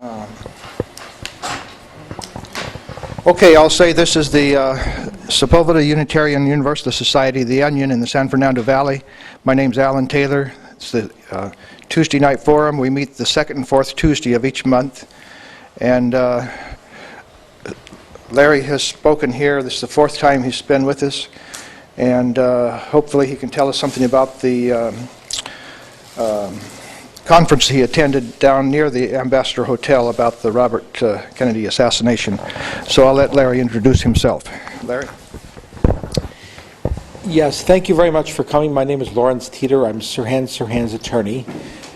Okay, I'll say this is the Sepulveda Unitarian Universalist Society, the Onion in the San Fernando Valley. My name's Alan Taylor. It's the Tuesday night forum. We meet the second and fourth Tuesday of each month. And Larry has spoken here. This is the fourth time he's been with us. And hopefully he can tell us something about the conference he attended down near the Ambassador Hotel about the Robert Kennedy assassination. So I'll let Larry introduce himself. Larry? Yes, thank you very much for coming. My name is Lawrence Teeter. I'm Sirhan Sirhan's attorney.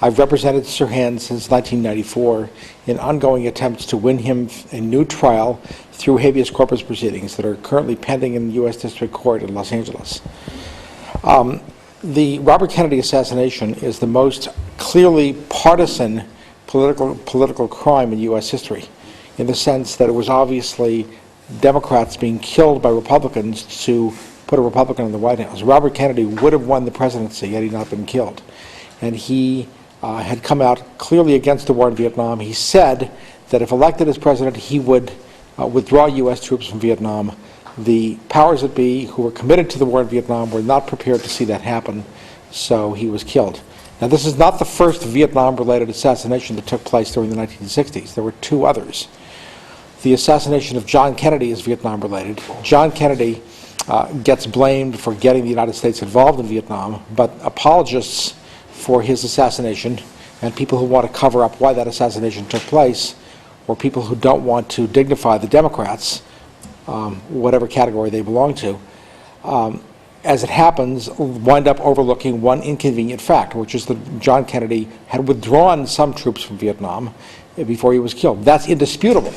I've represented Sirhan since 1994 in ongoing attempts to win him a new trial through habeas corpus proceedings that are currently pending in the U.S. District Court in Los Angeles. The Robert Kennedy assassination is the most clearly partisan political crime in U.S. history, in the sense that it was obviously Democrats being killed by Republicans to put a Republican in the White House. Robert Kennedy would have won the presidency had he not been killed. And he had come out clearly against the war in Vietnam. He said that if elected as president, he would withdraw U.S. troops from Vietnam. The powers that be, who were committed to the war in Vietnam, were not prepared to see that happen, so he was killed. Now, this is not the first Vietnam-related assassination that took place during the 1960s. There were two others. The assassination of John Kennedy is Vietnam-related. John Kennedy gets blamed for getting the United States involved in Vietnam, but apologists for his assassination and people who want to cover up why that assassination took place, or people who don't want to dignify the Democrats, whatever category they belong to, as it happens, wind up overlooking one inconvenient fact, which is that John Kennedy had withdrawn some troops from Vietnam before he was killed. That's indisputable.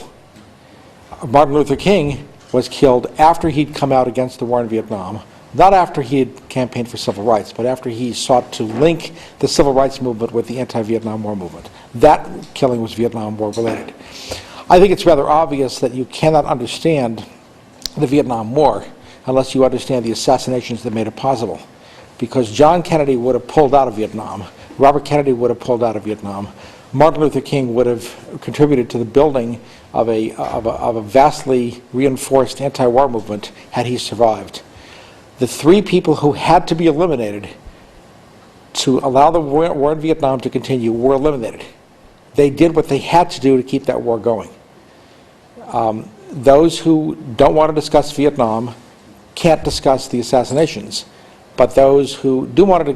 Martin Luther King was killed after he'd come out against the war in Vietnam, not after he had campaigned for civil rights, but after he sought to link the civil rights movement with the anti-Vietnam War movement. That killing was Vietnam War related. I think it's rather obvious that you cannot understand the Vietnam War unless you understand the assassinations that made it possible. Because John Kennedy would have pulled out of Vietnam, Robert Kennedy would have pulled out of Vietnam, Martin Luther King would have contributed to the building of a vastly reinforced anti-war movement had he survived. The three people who had to be eliminated to allow the war in Vietnam to continue were eliminated. They did what they had to do to keep that war going. Those who don't want to discuss Vietnam can't discuss the assassinations, but those who do want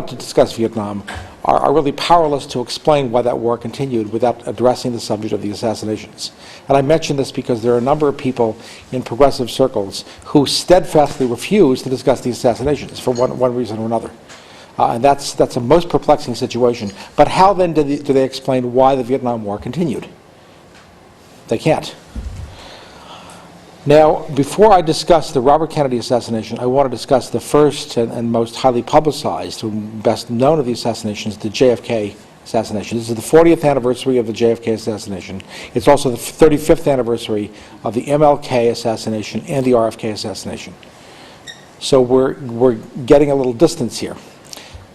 to discuss Vietnam are really powerless to explain why that war continued without addressing the subject of the assassinations. And I mention this because there are a number of people in progressive circles who steadfastly refuse to discuss the assassinations for one reason or another. And that's a most perplexing situation. But how then do they explain why the Vietnam War continued? They can't. Now, before I discuss the Robert Kennedy assassination, I want to discuss the first and most highly publicized, best known of the assassinations, the JFK assassination. This is the 40th anniversary of the JFK assassination. It's also the 35th anniversary of the MLK assassination and the RFK assassination. So we're getting a little distance here.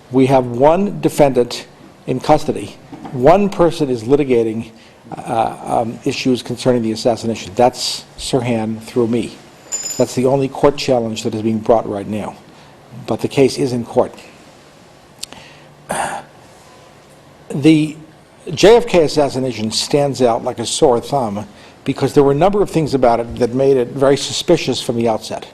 We have one defendant in custody. One person is litigating issues concerning the assassination. That's Sirhan through me. That's the only court challenge that is being brought right now. But the case is in court. The JFK assassination stands out like a sore thumb because there were a number of things about it that made it very suspicious from the outset.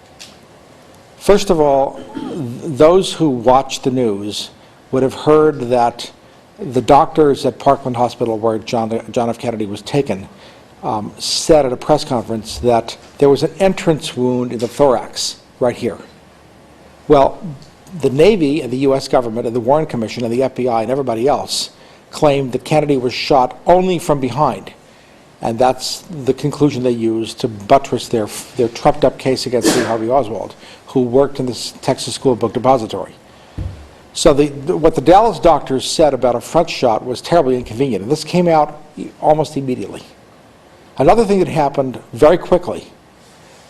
First of all, those who watched the news would have heard that the doctors at Parkland Hospital, where John F. Kennedy was taken, said at a press conference that there was an entrance wound in the thorax right here. Well, the Navy and the U.S. government and the Warren Commission and the FBI and everybody else claimed that Kennedy was shot only from behind. And that's the conclusion they used to buttress their trumped-up case against Lee Harvey Oswald, who worked in the Texas School Book Depository. So what the Dallas doctors said about a front shot was terribly inconvenient, and this came out almost immediately. Another thing that happened very quickly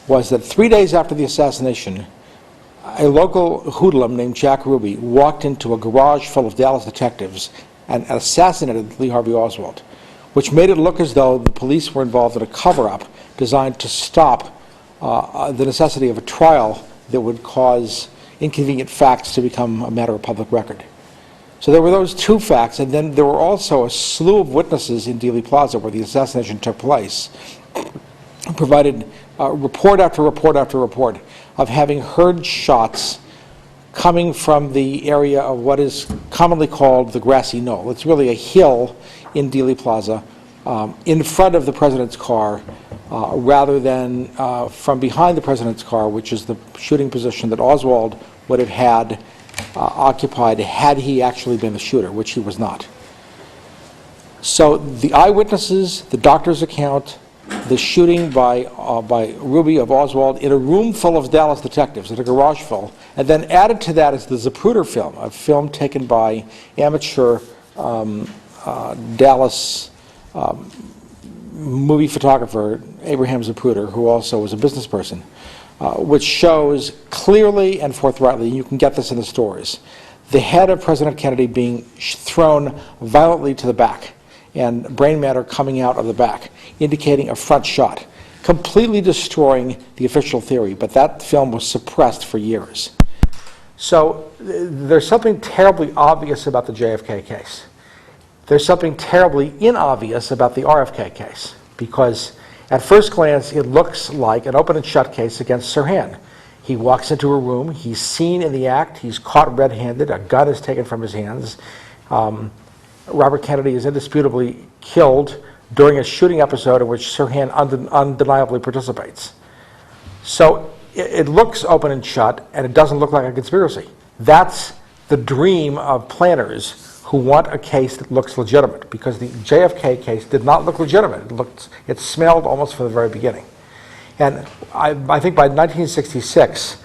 was that 3 days after the assassination, a local hoodlum named Jack Ruby walked into a garage full of Dallas detectives and assassinated Lee Harvey Oswald. which made it look as though the police were involved in a cover-up designed to stop the necessity of a trial that would cause inconvenient facts to become a matter of public record. So there were those two facts, and then there were also a slew of witnesses in Dealey Plaza where the assassination took place, who provided report after report after report of having heard shots coming from the area of what is commonly called the grassy knoll. It's really a hill in Dealey Plaza in front of the president's car, rather than from behind the president's car, which is the shooting position that Oswald would have had occupied had he actually been the shooter, which he was not. So the eyewitnesses, the doctor's account, the shooting by Ruby of Oswald in a room full of Dallas detectives, in a garage full, and then added to that is the Zapruder film, a film taken by amateur Dallas movie photographer Abraham Zapruder, who also was a business person, which shows clearly and forthrightly, you can get this in the stories, the head of President Kennedy being thrown violently to the back and brain matter coming out of the back, indicating a front shot, completely destroying the official theory, but that film was suppressed for years. So there's something terribly obvious about the JFK case. There's something terribly inobvious about the RFK case, because at first glance it looks like an open and shut case against Sirhan. He walks into a room, he's seen in the act, he's caught red-handed, a gun is taken from his hands. Robert Kennedy is indisputably killed during a shooting episode in which Sirhan undeniably participates. So it looks open and shut, and it doesn't look like a conspiracy. That's the dream of planners who want a case that looks legitimate, because the JFK case did not look legitimate. It smelled almost from the very beginning. And I think by 1966,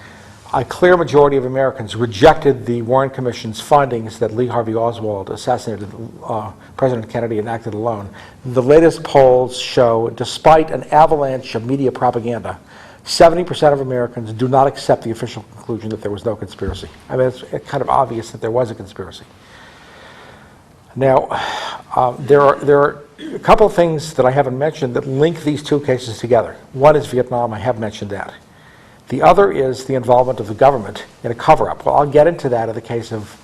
a clear majority of Americans rejected the Warren Commission's findings that Lee Harvey Oswald assassinated President Kennedy and acted alone. The latest polls show, despite an avalanche of media propaganda, 70% of Americans do not accept the official conclusion that there was no conspiracy. I mean, it's kind of obvious that there was a conspiracy. Now, there are a couple of things that I haven't mentioned that link these two cases together. One is Vietnam, I have mentioned that. The other is the involvement of the government in a cover-up. Well, I'll get into that in the case of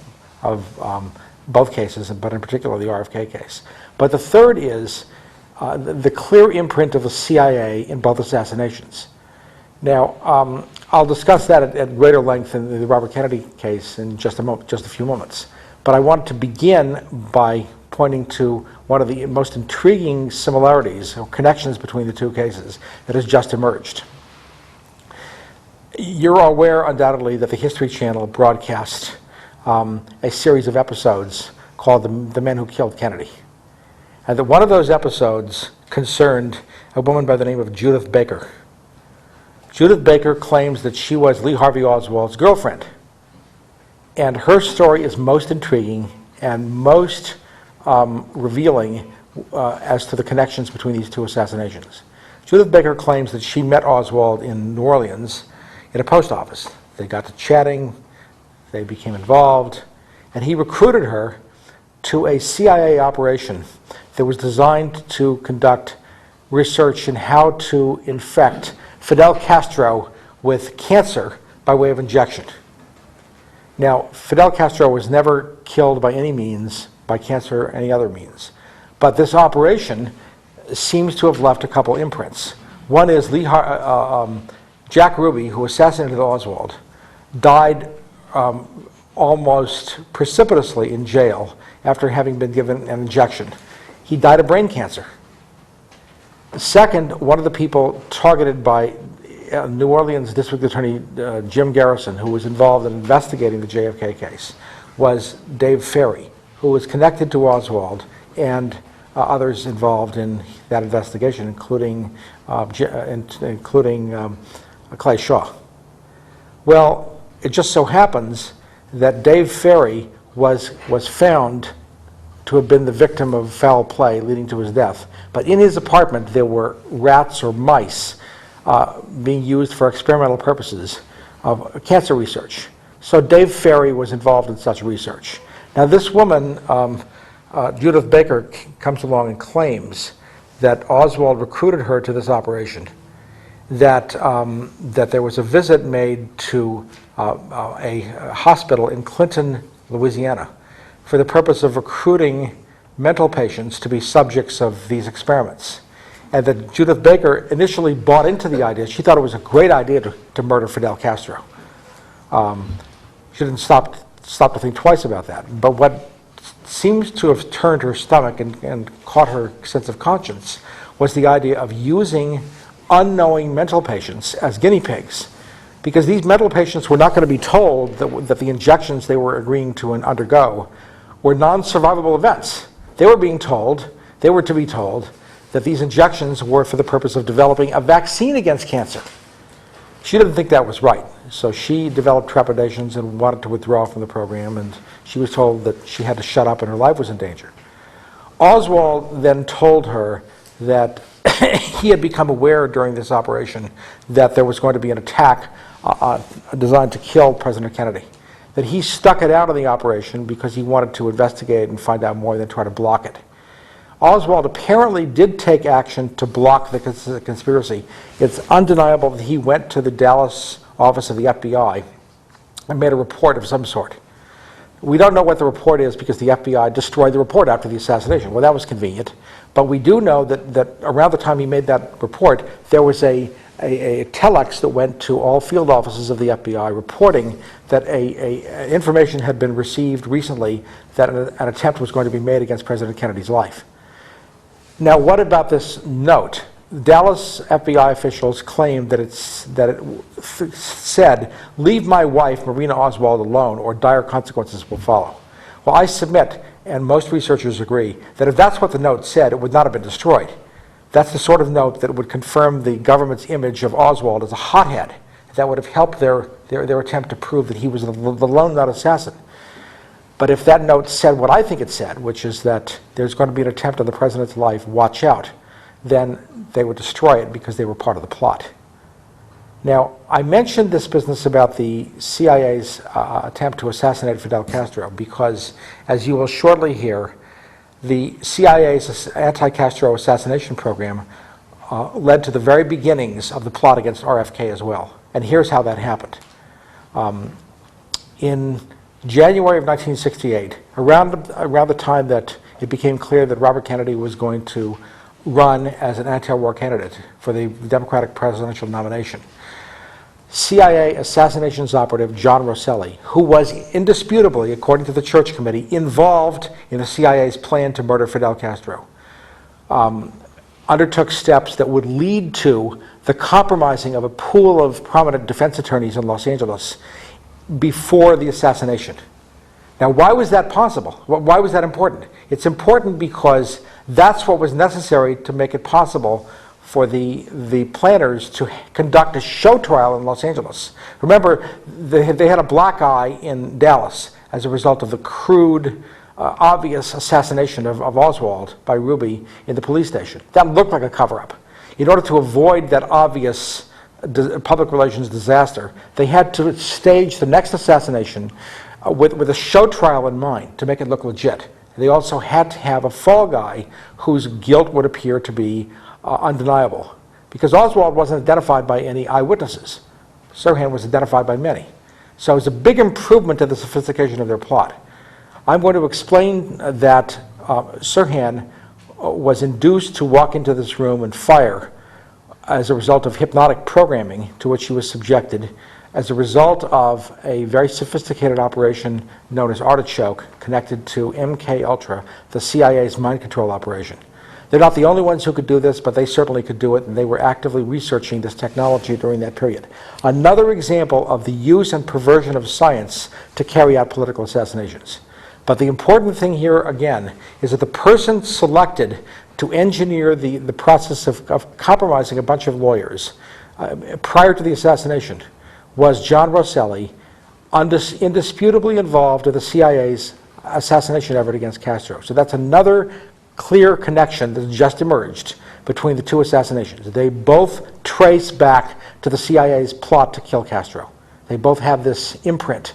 both cases, but in particular the RFK case. But the third is the clear imprint of the CIA in both assassinations. Now, I'll discuss that at greater length in the Robert Kennedy case in just a few moments. But I want to begin by pointing to one of the most intriguing similarities or connections between the two cases that has just emerged. You're aware, undoubtedly, that the History Channel broadcast a series of episodes called The Men Who Killed Kennedy. And that one of those episodes concerned a woman by the name of Judith Baker. Judith Baker claims that she was Lee Harvey Oswald's girlfriend. And her story is most intriguing and most revealing as to the connections between these two assassinations. Judith Baker claims that she met Oswald in New Orleans in a post office. They got to chatting, they became involved, and he recruited her to a CIA operation that was designed to conduct research in how to infect Fidel Castro with cancer by way of injection. Now, Fidel Castro was never killed by any means, by cancer or any other means. But this operation seems to have left a couple imprints. One is Jack Ruby, who assassinated Oswald, died almost precipitously in jail after having been given an injection. He died of brain cancer. Second, one of the people targeted by New Orleans District Attorney Jim Garrison, who was involved in investigating the JFK case, was Dave Ferry, who was connected to Oswald and others involved in that investigation, including Clay Shaw. Well, it just so happens that Dave Ferry was found to have been the victim of foul play leading to his death. But in his apartment there were rats or mice being used for experimental purposes of cancer research. So Dave Ferry was involved in such research. Now this woman, Judith Baker comes along and claims that Oswald recruited her to this operation, that there was a visit made to a hospital in Clinton, Louisiana, for the purpose of recruiting mental patients to be subjects of these experiments. And that Judith Baker initially bought into the idea. She thought it was a great idea to murder Fidel Castro. She didn't stop to think twice about that. But what seems to have turned her stomach and caught her sense of conscience was the idea of using unknowing mental patients as guinea pigs. Because these mental patients were not going to be told that the injections they were agreeing to undergo were non-survivable events. They were to be told that these injections were for the purpose of developing a vaccine against cancer. She didn't think that was right, so she developed trepidations and wanted to withdraw from the program, and she was told that she had to shut up and her life was in danger. Oswald then told her that he had become aware during this operation that there was going to be an attack designed to kill President Kennedy, that he stuck it out of the operation because he wanted to investigate and find out more than try to block it. Oswald apparently did take action to block the conspiracy. It's undeniable that he went to the Dallas office of the FBI and made a report of some sort. We don't know what the report is because the FBI destroyed the report after the assassination. Well, that was convenient. But we do know that around the time he made that report, there was a telex that went to all field offices of the FBI reporting that information had been received recently that an attempt was going to be made against President Kennedy's life. Now, what about this note? Dallas FBI officials claimed that it said, "Leave my wife, Marina Oswald, alone, or dire consequences will follow." Well, I submit, and most researchers agree, that if that's what the note said, it would not have been destroyed. That's the sort of note that would confirm the government's image of Oswald as a hothead. That would have helped their attempt to prove that he was the lone nut assassin. But if that note said what I think it said, which is that there's going to be an attempt on the president's life, watch out, then they would destroy it because they were part of the plot. Now, I mentioned this business about the CIA's attempt to assassinate Fidel Castro because, as you will shortly hear, the CIA's anti-Castro assassination program led to the very beginnings of the plot against RFK as well. And here's how that happened. In January of 1968, around the time that it became clear that Robert Kennedy was going to run as an anti-war candidate for the Democratic presidential nomination, CIA assassinations operative John Rosselli, who was indisputably, according to the Church Committee, involved in the CIA's plan to murder Fidel Castro, undertook steps that would lead to the compromising of a pool of prominent defense attorneys in Los Angeles before the assassination. Now, why was that possible? Why was that important? It's important because that's what was necessary to make it possible for the planners to conduct a show trial in Los Angeles. Remember, they had a black eye in Dallas as a result of the crude, obvious assassination of Oswald by Ruby in the police station. That looked like a cover-up. In order to avoid that obvious public relations disaster, they had to stage the next assassination with a show trial in mind to make it look legit. They also had to have a fall guy whose guilt would appear to be undeniable, because Oswald wasn't identified by any eyewitnesses. Sirhan was identified by many. So it was a big improvement to the sophistication of their plot. I'm going to explain that Sirhan was induced to walk into this room and fire as a result of hypnotic programming to which he was subjected as a result of a very sophisticated operation known as Artichoke connected to MK Ultra, the CIA's mind control operation. They're not the only ones who could do this, but they certainly could do it, and they were actively researching this technology during that period. Another example of the use and perversion of science to carry out political assassinations. But the important thing here, again, is that the person selected to engineer the process of compromising a bunch of lawyers prior to the assassination was John Rosselli, indisputably involved in the CIA's assassination effort against Castro. So that's another clear connection that just emerged between the two assassinations. They both trace back to the CIA's plot to kill Castro. They both have this imprint.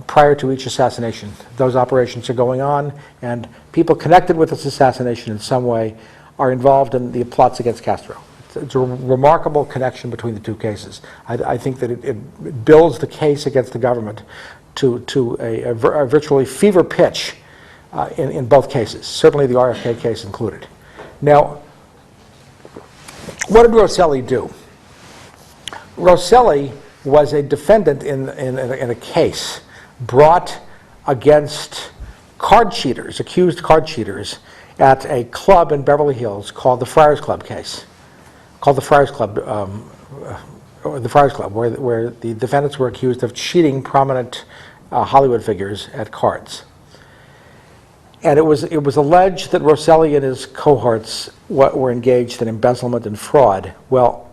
prior to each assassination. Those operations are going on, and people connected with this assassination in some way are involved in the plots against Castro. It's a remarkable connection between the two cases. I think that it builds the case against the government to a virtually fever pitch in both cases, certainly the RFK case included. Now, what did Rosselli do? Rosselli was a defendant in a case brought against card cheaters, accused card cheaters, at a club in Beverly Hills called the Friars Club case, called the Friars Club, where the defendants were accused of cheating prominent Hollywood figures at cards. And it was alleged that Rosselli and his cohorts were engaged in embezzlement and fraud. Well,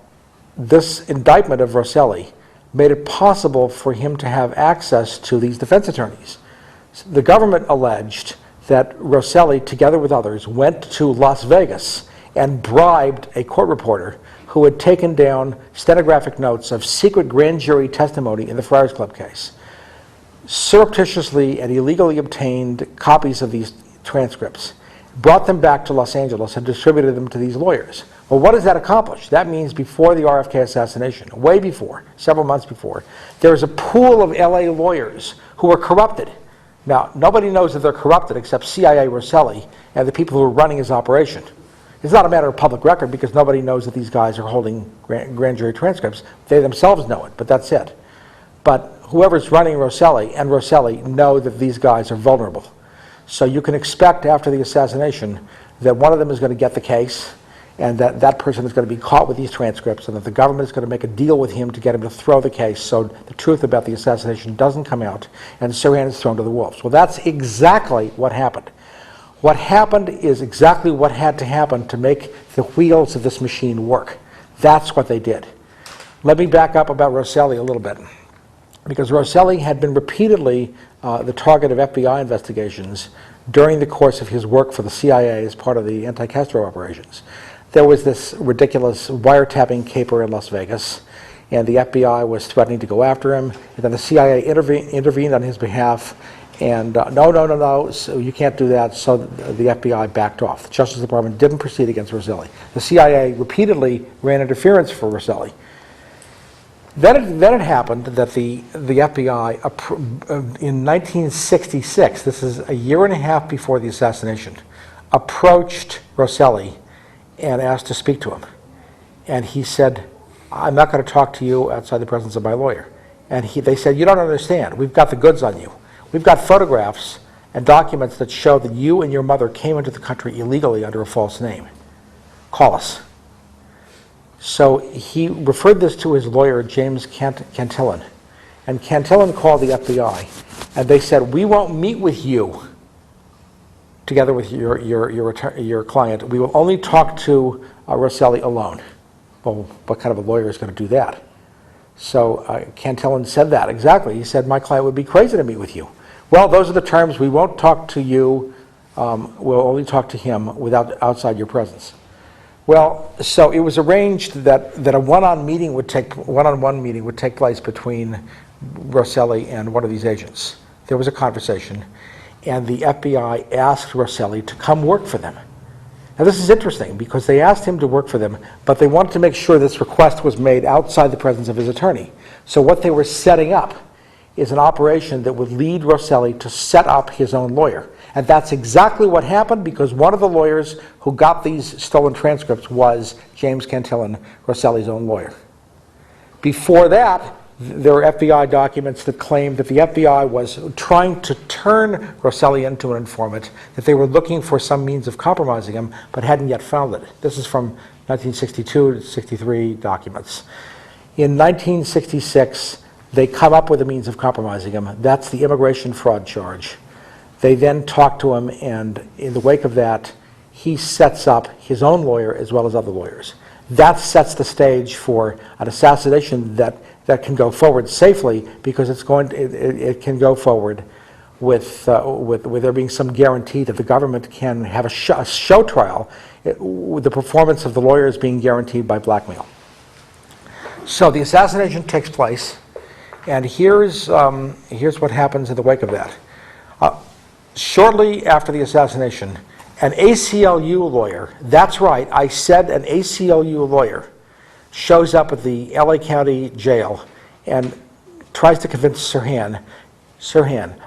this indictment of Rosselli made it possible for him to have access to these defense attorneys. The government alleged that Rosselli, together with others, went to Las Vegas and bribed a court reporter who had taken down stenographic notes of secret grand jury testimony in the Friars Club case, surreptitiously and illegally obtained copies of these transcripts, brought them back to Los Angeles and distributed them to these lawyers. Well, what does that accomplish? That means before the RFK assassination, way before, several months before, there was a pool of LA lawyers who were corrupted. Now, nobody knows that they're corrupted except CIA Rosselli and the people who are running his operation. It's not a matter of public record because nobody knows that these guys are holding grand jury transcripts. They themselves know it, but that's it. But whoever's running Rosselli and Rosselli know that these guys are vulnerable. So you can expect after the assassination that one of them is going to get the case and that person is going to be caught with these transcripts and that the government is going to make a deal with him to get him to throw the case so the truth about the assassination doesn't come out and Sirhan is thrown to the wolves. Well, that's exactly what happened. What happened is exactly what had to happen to make the wheels of this machine work. That's what they did. Let me back up about Rosselli a little bit, because Rosselli had been repeatedly the target of FBI investigations during the course of his work for the CIA as part of the anti-Castro operations. There was this ridiculous wiretapping caper in Las Vegas, and the FBI was threatening to go after him, and then the CIA intervened on his behalf, and no, so you can't do that, so the FBI backed off. The Justice Department didn't proceed against Rosselli. The CIA repeatedly ran interference for Rosselli. Then it happened that the FBI, in 1966, this is a year and a half before the assassination, approached Rosselli and asked to speak to him. And he said, I'm not going to talk to you outside the presence of my lawyer. And they said, you don't understand. We've got the goods on you. We've got photographs and documents that show that you and your mother came into the country illegally under a false name. Call us. So he referred this to his lawyer, James Cantillon. And Cantillon called the FBI, and they said, we won't meet with you together with your client. We will only talk to Rosselli alone. Well, what kind of a lawyer is going to do that? So Cantillon said that, exactly. He said, my client would be crazy to meet with you. Well, those are the terms. We won't talk to you. We'll only talk to him outside your presence. Well, so it was arranged that a one-on-one meeting would take place between Rosselli and one of these agents. There was a conversation, and the FBI asked Rosselli to come work for them. Now this is interesting because they asked him to work for them, but they wanted to make sure this request was made outside the presence of his attorney. So what they were setting up is an operation that would lead Rosselli to set up his own lawyer. And that's exactly what happened, because one of the lawyers who got these stolen transcripts was James Cantillon, Rosselli's own lawyer. Before that, there were FBI documents that claimed that the FBI was trying to turn Rosselli into an informant, that they were looking for some means of compromising him, but hadn't yet found it. This is from 1962 to 63 documents. In 1966, they come up with a means of compromising him. That's the immigration fraud charge. They then talk to him, and in the wake of that, he sets up his own lawyer as well as other lawyers. That sets the stage for an assassination that can go forward safely, because it can go forward with there being some guarantee that the government can have a show trial, with the performance of the lawyers being guaranteed by blackmail. So the assassination takes place, And here's what happens in the wake of that. Shortly after the assassination, an ACLU lawyer, that's right, I said an ACLU lawyer, shows up at the LA County Jail and tries to convince Sirhan,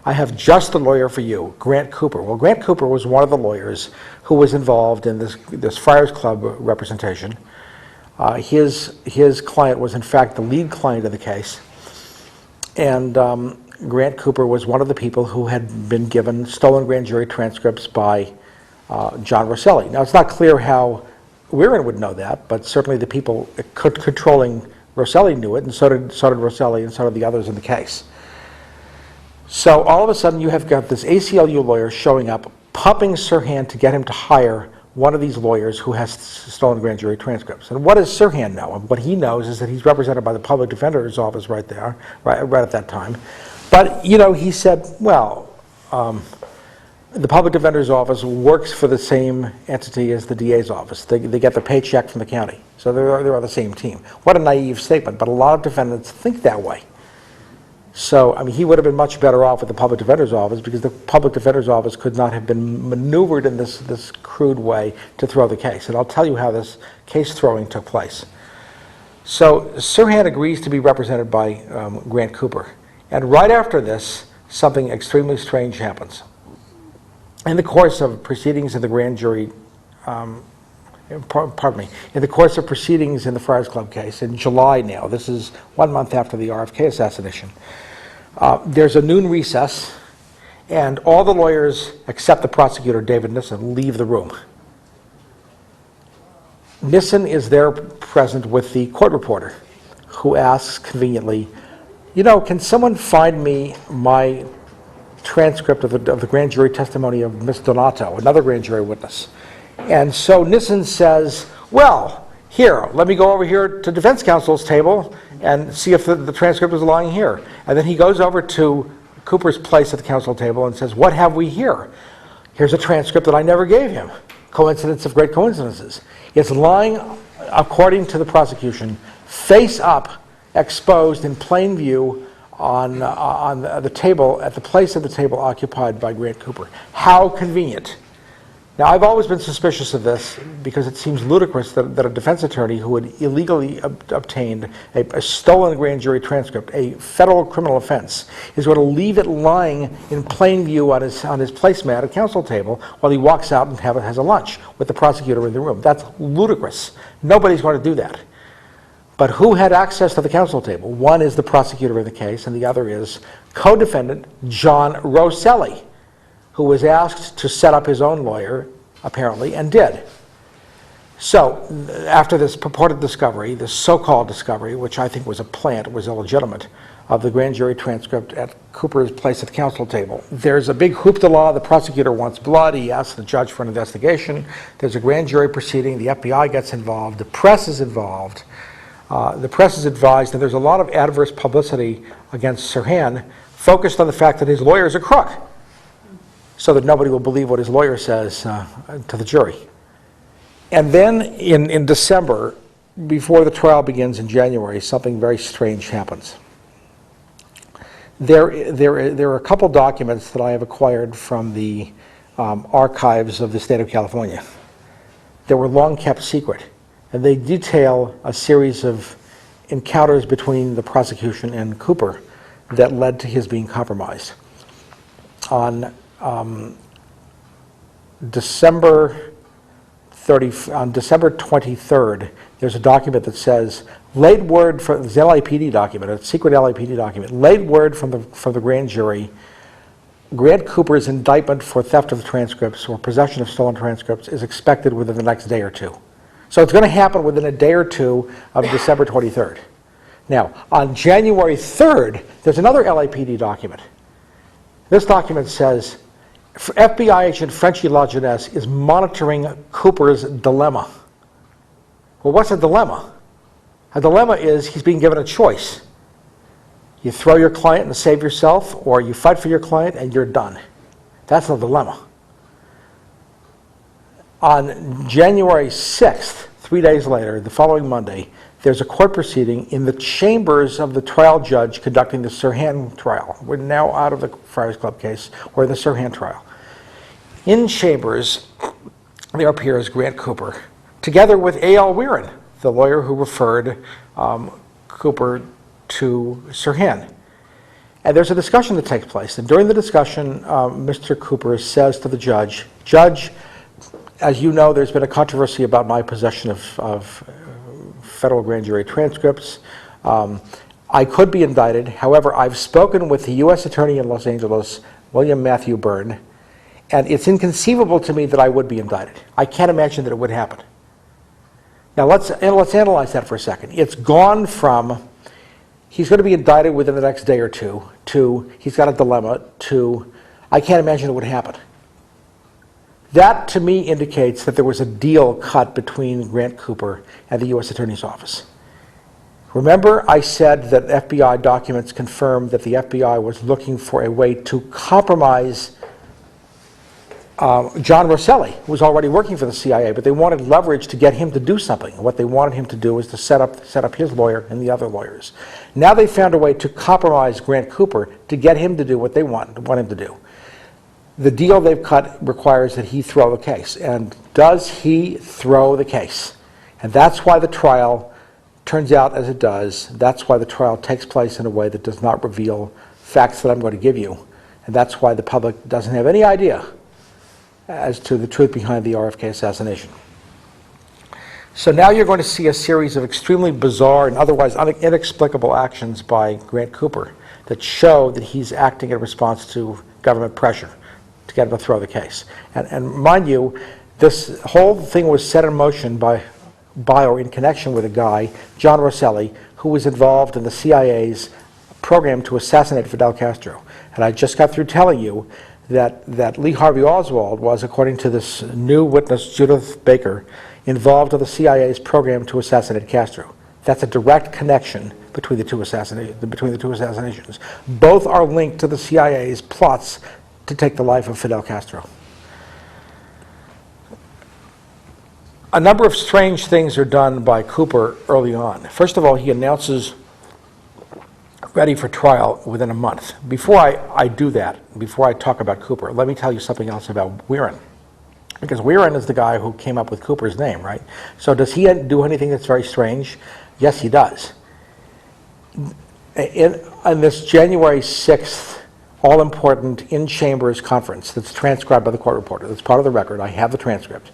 I have just the lawyer for you, Grant Cooper. Well, Grant Cooper was one of the lawyers who was involved in this Friars Club representation. His client was, in fact, the lead client of the case. And Grant Cooper was one of the people who had been given stolen grand jury transcripts by John Rosselli. Now, it's not clear how Weirin would know that, but certainly the people controlling Rosselli knew it, and so did Rosselli and so did the others in the case. So all of a sudden you have got this ACLU lawyer showing up, pumping Sirhan to get him to hire one of these lawyers who has stolen grand jury transcripts. And what does Sirhan know? And what he knows is that he's represented by the public defender's office right there, right at that time. But, you know, he said, well, the public defender's office works for the same entity as the DA's office. They get their paycheck from the county. So they're on the same team. What a naive statement, but a lot of defendants think that way. So, I mean, he would have been much better off with the public defender's office because the public defender's office could not have been maneuvered in this crude way to throw the case. And I'll tell you how this case throwing took place. So Sirhan agrees to be represented by Grant Cooper. And right after this, something extremely strange happens. In the course of proceedings in the grand jury, in the course of proceedings in the Friars Club case, in July now, this is 1 month after the RFK assassination, there's a noon recess, and all the lawyers except the prosecutor, David Nissen, leave the room. Nissen is there present with the court reporter, who asks conveniently, you know, can someone find me my transcript of the grand jury testimony of Miss Donato, another grand jury witness? And so Nissen says, well, here, let me go over here to defense counsel's table and see if the transcript is lying here. And then he goes over to Cooper's place at the counsel table and says, what have we here? Here's a transcript that I never gave him. Coincidence of great coincidences. It's lying, according to the prosecution, face up, exposed in plain view on the table, at the place of the table occupied by Grant Cooper. How convenient. Now, I've always been suspicious of this because it seems ludicrous that a defense attorney who had illegally obtained a stolen grand jury transcript, a federal criminal offense, is going to leave it lying in plain view on his placemat at counsel table while he walks out and has a lunch with the prosecutor in the room. That's ludicrous. Nobody's going to do that. But who had access to the counsel table? One is the prosecutor in the case, and the other is co-defendant John Rosselli, who was asked to set up his own lawyer, apparently, and did. So, after this purported discovery, this so-called discovery, which I think was a plant, was illegitimate, of the grand jury transcript at Cooper's place at the counsel table, there's a big hoopla. The prosecutor wants blood. He asks the judge for an investigation. There's a grand jury proceeding. The FBI gets involved. The press is involved. The press is advised, and there's a lot of adverse publicity against Sirhan, focused on the fact that his lawyer is a crook, so that nobody will believe what his lawyer says to the jury. And then in December, before the trial begins in January, something very strange happens. There are a couple documents that I have acquired from the archives of the state of California that were long kept secret. And they detail a series of encounters between the prosecution and Cooper that led to his being compromised. On December 23rd, there's a document that says, laid word from this LAPD document, a secret LAPD document, laid word from the grand jury, Grant Cooper's indictment for theft of the transcripts or possession of stolen transcripts is expected within the next day or two. So it's going to happen within a day or two of December 23rd. Now, on January 3rd, there's another LAPD document. This document says, FBI agent Frenchie Lajeunesse is monitoring Cooper's dilemma. Well, what's a dilemma? A dilemma is he's being given a choice. You throw your client and save yourself, or you fight for your client and you're done. That's the dilemma. On January 6th, 3 days later, the following Monday, there's a court proceeding in the chambers of the trial judge conducting the Sirhan trial. We're now out of the Friars Club case. We're in the Sirhan trial. In chambers, there appears Grant Cooper, together with A.L. Weirin, the lawyer who referred Cooper to Sirhan. And there's a discussion that takes place. And during the discussion, Mr. Cooper says to the judge, "Judge, as you know, there's been a controversy about my possession of federal grand jury transcripts. I could be indicted. However, I've spoken with the U.S. Attorney in Los Angeles, William Matthew Byrne, and it's inconceivable to me that I would be indicted. I can't imagine that it would happen." Now let's analyze that for a second. It's gone from he's going to be indicted within the next day or two to he's got a dilemma to I can't imagine it would happen. That, to me, indicates that there was a deal cut between Grant Cooper and the U.S. Attorney's Office. Remember, I said that FBI documents confirmed that the FBI was looking for a way to compromise John Rosselli, who was already working for the CIA, but they wanted leverage to get him to do something. What they wanted him to do was to set up his lawyer and the other lawyers. Now they found a way to compromise Grant Cooper to get him to do what they want him to do. The deal they've cut requires that he throw the case. And does he throw the case? And that's why the trial turns out as it does. That's why the trial takes place in a way that does not reveal facts that I'm going to give you. And that's why the public doesn't have any idea as to the truth behind the RFK assassination. So now you're going to see a series of extremely bizarre and otherwise inexplicable actions by Grant Cooper that show that he's acting in response to government pressure to get him to throw the case. And mind you, this whole thing was set in motion by or in connection with a guy, John Rosselli, who was involved in the CIA's program to assassinate Fidel Castro. And I just got through telling you that Lee Harvey Oswald was, according to this new witness, Judith Baker, involved in the CIA's program to assassinate Castro. That's a direct connection between the two assassinations. Both are linked to the CIA's plots to take the life of Fidel Castro. A number of strange things are done by Cooper early on. First of all, he announces ready for trial within a month. Before I do that, before I talk about Cooper, let me tell you something else about Weirin. Because Weirin is the guy who came up with Cooper's name, right? So does he do anything that's very strange? Yes, he does. On this January 6th all-important in-chambers conference that's transcribed by the court reporter, that's part of the record, I have the transcript,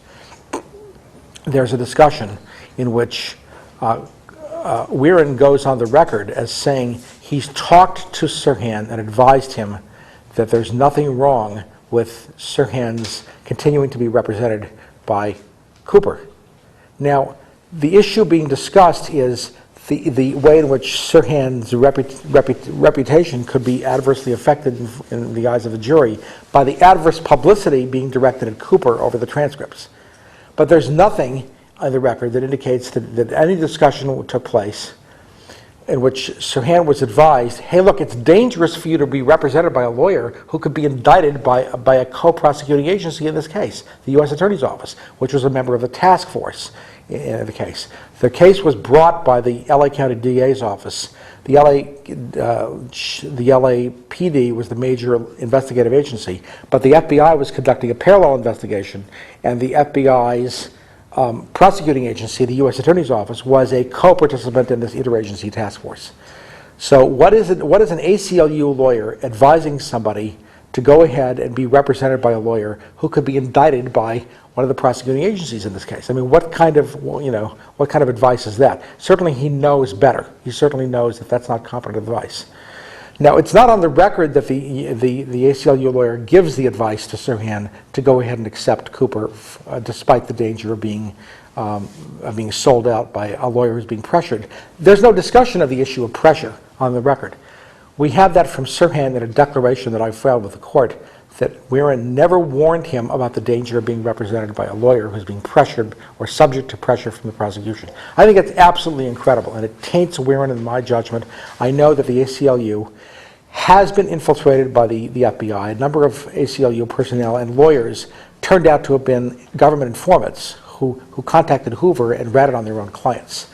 there's a discussion in which Weirin goes on the record as saying he's talked to Sirhan and advised him that there's nothing wrong with Sirhan's continuing to be represented by Cooper. Now, the issue being discussed is the way in which Sirhan's reputation could be adversely affected in the eyes of the jury by the adverse publicity being directed at Cooper over the transcripts. But there's nothing on the record that indicates that any discussion took place in which Sirhan was advised, hey, look, it's dangerous for you to be represented by a lawyer who could be indicted by a co-prosecuting agency in this case, the U.S. Attorney's Office, which was a member of the task force in the case. The case was brought by the LA County DA's office. The LAPD was the major investigative agency, but the FBI was conducting a parallel investigation, and the FBI's prosecuting agency, the U.S. Attorney's Office, was a co-participant in this interagency task force. So what is an ACLU lawyer advising somebody to go ahead and be represented by a lawyer who could be indicted by one of the prosecuting agencies in this case? I mean, what kind of advice is that? Certainly he knows better. He certainly knows that that's not competent advice. Now, it's not on the record that the ACLU lawyer gives the advice to Sirhan to go ahead and accept Cooper, despite the danger of being sold out by a lawyer who's being pressured. There's no discussion of the issue of pressure on the record. We have that from Sirhan in a declaration that I filed with the court that Weirin never warned him about the danger of being represented by a lawyer who's being pressured or subject to pressure from the prosecution. I think it's absolutely incredible, and it taints Weirin in my judgment. I know that the ACLU has been infiltrated by the FBI. A number of ACLU personnel and lawyers turned out to have been government informants who contacted Hoover and ratted on their own clients.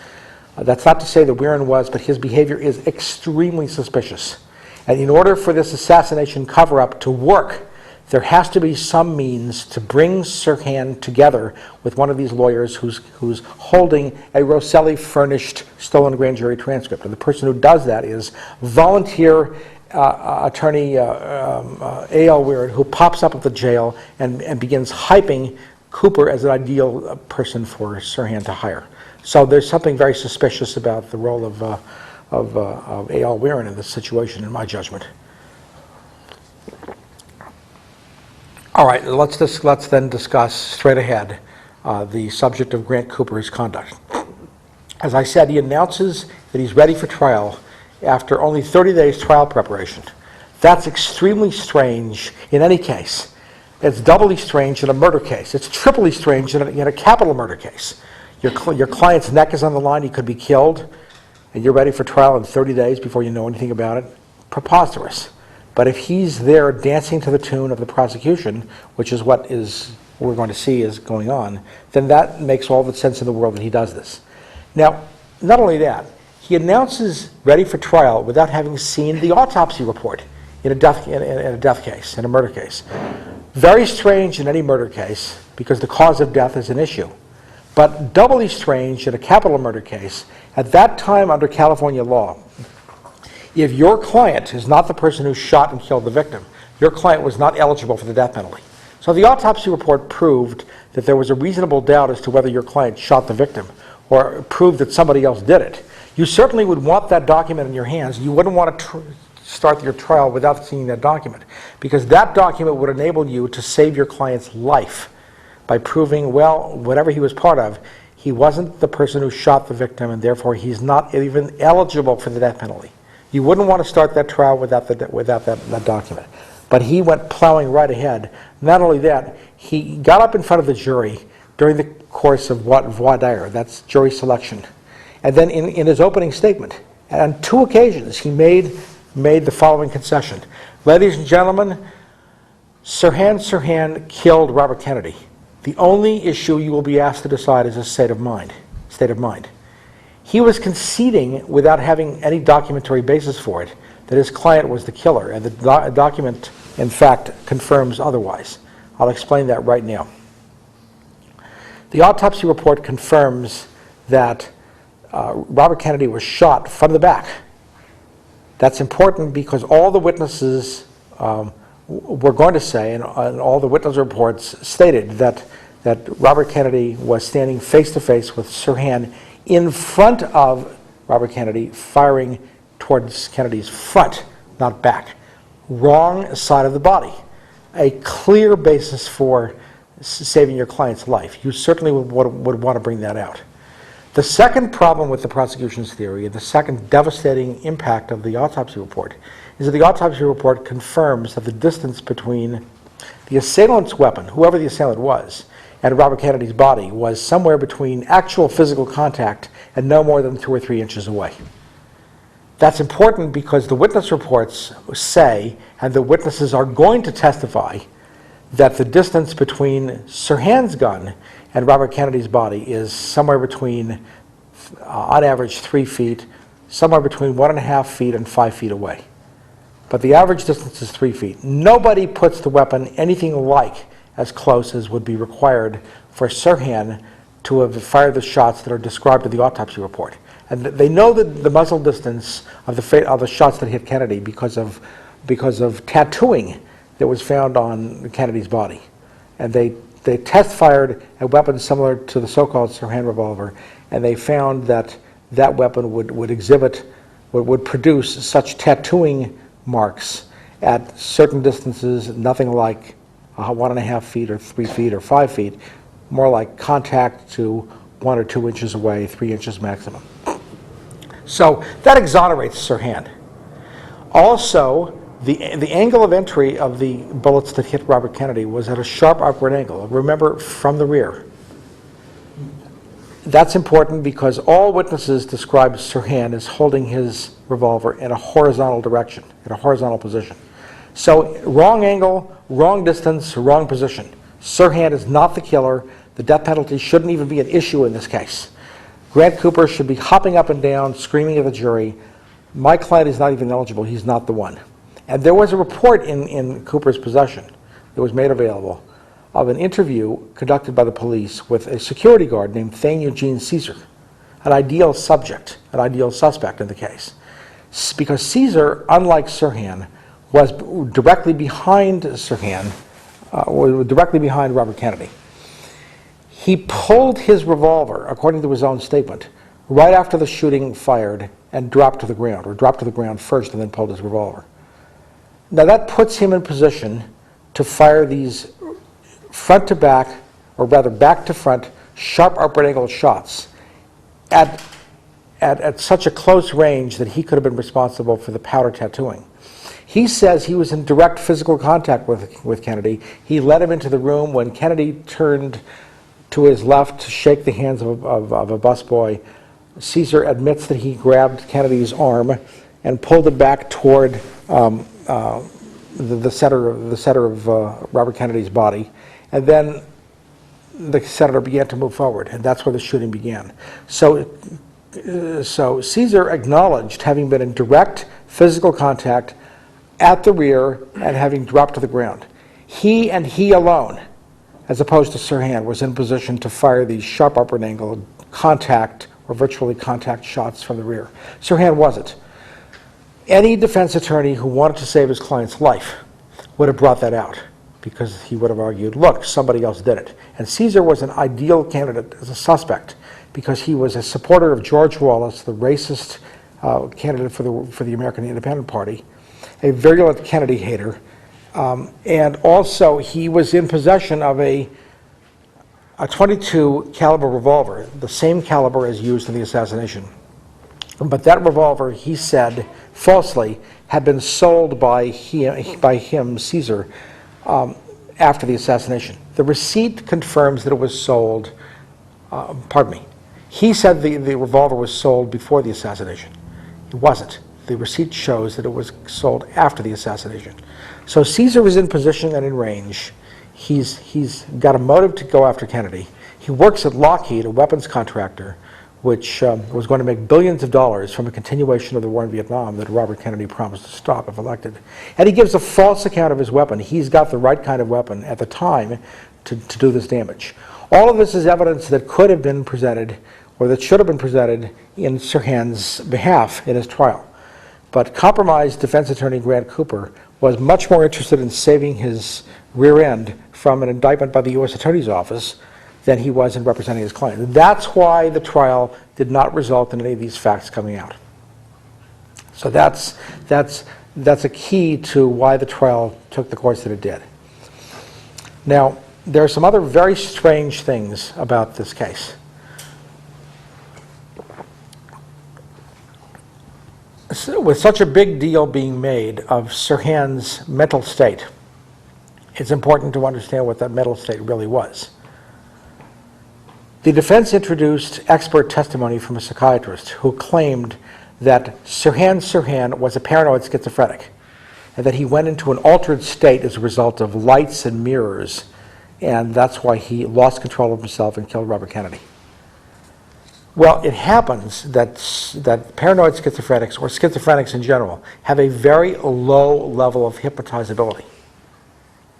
That's not to say that Weirin was, but his behavior is extremely suspicious. And in order for this assassination cover-up to work, there has to be some means to bring Sirhan together with one of these lawyers who's holding a Rosselli-furnished stolen grand jury transcript. And the person who does that is volunteer attorney A.L. Weirin, who pops up at the jail and begins hyping Cooper as an ideal person for Sirhan to hire. So there's something very suspicious about the role of A.L. Weirin in this situation, in my judgment. All right, let's then discuss straight ahead the subject of Grant Cooper's conduct. As I said, he announces that he's ready for trial after only 30 days trial preparation. That's extremely strange in any case. It's doubly strange in a murder case. It's triply strange in a capital murder case. Your client's neck is on the line, he could be killed, and you're ready for trial in 30 days before you know anything about it. Preposterous. But if he's there dancing to the tune of the prosecution, which is what we're going to see is going on, then that makes all the sense in the world that he does this. Now, not only that, he announces ready for trial without having seen the autopsy report in a death case, in a murder case. Very strange in any murder case because the cause of death is an issue. But doubly strange in a capital murder case, at that time under California law, if your client is not the person who shot and killed the victim, your client was not eligible for the death penalty. So the autopsy report proved that there was a reasonable doubt as to whether your client shot the victim or proved that somebody else did it. You certainly would want that document in your hands. You wouldn't want to start your trial without seeing that document, because that document would enable you to save your client's life by proving, well, whatever he was part of, he wasn't the person who shot the victim, and therefore he's not even eligible for the death penalty. You wouldn't want to start that trial without that document. But he went plowing right ahead. Not only that, he got up in front of the jury during the course of voir dire, that's jury selection. And then in his opening statement, on 2 occasions, he made the following concession. Ladies and gentlemen, Sirhan Sirhan killed Robert Kennedy. The only issue you will be asked to decide is a state of mind. He was conceding, without having any documentary basis for it, that his client was the killer, and the document, in fact, confirms otherwise. I'll explain that right now. The autopsy report confirms that Robert Kennedy was shot from the back. That's important because all the witnesses were going to say, and all the witness reports stated, that Robert Kennedy was standing face-to-face with Sirhan in front of Robert Kennedy, firing towards Kennedy's front, not back. Wrong side of the body. A clear basis for saving your client's life. You certainly would want to bring that out. The second problem with the prosecution's theory, and the second devastating impact of the autopsy report, is that the autopsy report confirms that the distance between the assailant's weapon, whoever the assailant was, and Robert Kennedy's body was somewhere between actual physical contact and no more than 2 or 3 inches away. That's important because the witness reports say, and the witnesses are going to testify, that the distance between Sirhan's gun and Robert Kennedy's body is somewhere between, on average, 3 feet, somewhere between 1.5 feet and 5 feet away. But the average distance is 3 feet. Nobody puts the weapon anything like as close as would be required for Sirhan to have fired the shots that are described in the autopsy report. And they know that the muzzle distance of the shots that hit Kennedy because of tattooing that was found on Kennedy's body. And they test fired a weapon similar to the so-called Sirhan revolver, and they found that that weapon would produce such tattooing marks at certain distances, nothing like 1.5 feet or 3 feet or 5 feet, more like contact to 1 or 2 inches away, 3 inches maximum. So that exonerates Sirhan. Also, the angle of entry of the bullets that hit Robert Kennedy was at a sharp upward angle. Remember, from the rear. That's important because all witnesses describe Sirhan as holding his revolver in a horizontal direction, in a horizontal position. So wrong angle, wrong distance, wrong position. Sirhan is not the killer. The death penalty shouldn't even be an issue in this case. Grant Cooper should be hopping up and down, screaming at the jury, my client is not even eligible, he's not the one. And there was a report in Cooper's possession that was made available of an interview conducted by the police with a security guard named Thane Eugene Caesar, an ideal subject, an ideal suspect in the case. Because Caesar, unlike Sirhan, was directly behind Sirhan, directly behind Robert Kennedy. He pulled his revolver, according to his own statement, right after the shooting fired and dropped to the ground, or dropped to the ground first and then pulled his revolver. Now that puts him in position to fire these front to back, or rather back to front, sharp upward angle shots at such a close range that he could have been responsible for the powder tattooing. He says he was in direct physical contact with Kennedy. He led him into the room when Kennedy turned to his left to shake the hands of a busboy. Caesar admits that he grabbed Kennedy's arm and pulled it back toward the center of Robert Kennedy's body, and then the senator began to move forward, and that's where the shooting began. So Caesar acknowledged having been in direct physical contact at the rear and having dropped to the ground. He and he alone, as opposed to Sirhan, was in position to fire these sharp upward angle contact or virtually contact shots from the rear. Sirhan wasn't. Any defense attorney who wanted to save his client's life would have brought that out, because he would have argued, look, somebody else did it. And Caesar was an ideal candidate as a suspect because he was a supporter of George Wallace, the racist candidate for the American Independent Party, a virulent Kennedy hater, and also he was in possession of a .22 caliber revolver, the same caliber as used in the assassination. But that revolver, he said, falsely, had been sold by him, Caesar, after the assassination. The receipt confirms that it was sold, he said the revolver was sold before the assassination. It wasn't. The receipt shows that it was sold after the assassination. So Caesar was in position and in range. He's got a motive to go after Kennedy. He works at Lockheed, a weapons contractor, which was going to make billions of dollars from a continuation of the war in Vietnam that Robert Kennedy promised to stop if elected. And he gives a false account of his weapon. He's got the right kind of weapon at the time to do this damage. All of this is evidence that could have been presented, or that should have been presented, in Sirhan's behalf in his trial. But compromised defense attorney Grant Cooper was much more interested in saving his rear end from an indictment by the U.S. Attorney's Office than he was in representing his client. That's why the trial did not result in any of these facts coming out. So that's a key to why the trial took the course that it did. Now, there are some other very strange things about this case. With such a big deal being made of Sirhan's mental state, it's important to understand what that mental state really was. The defense introduced expert testimony from a psychiatrist who claimed that Sirhan Sirhan was a paranoid schizophrenic and that he went into an altered state as a result of lights and mirrors, and that's why he lost control of himself and killed Robert Kennedy. Well, it happens that paranoid schizophrenics, or schizophrenics in general, have a very low level of hypnotizability.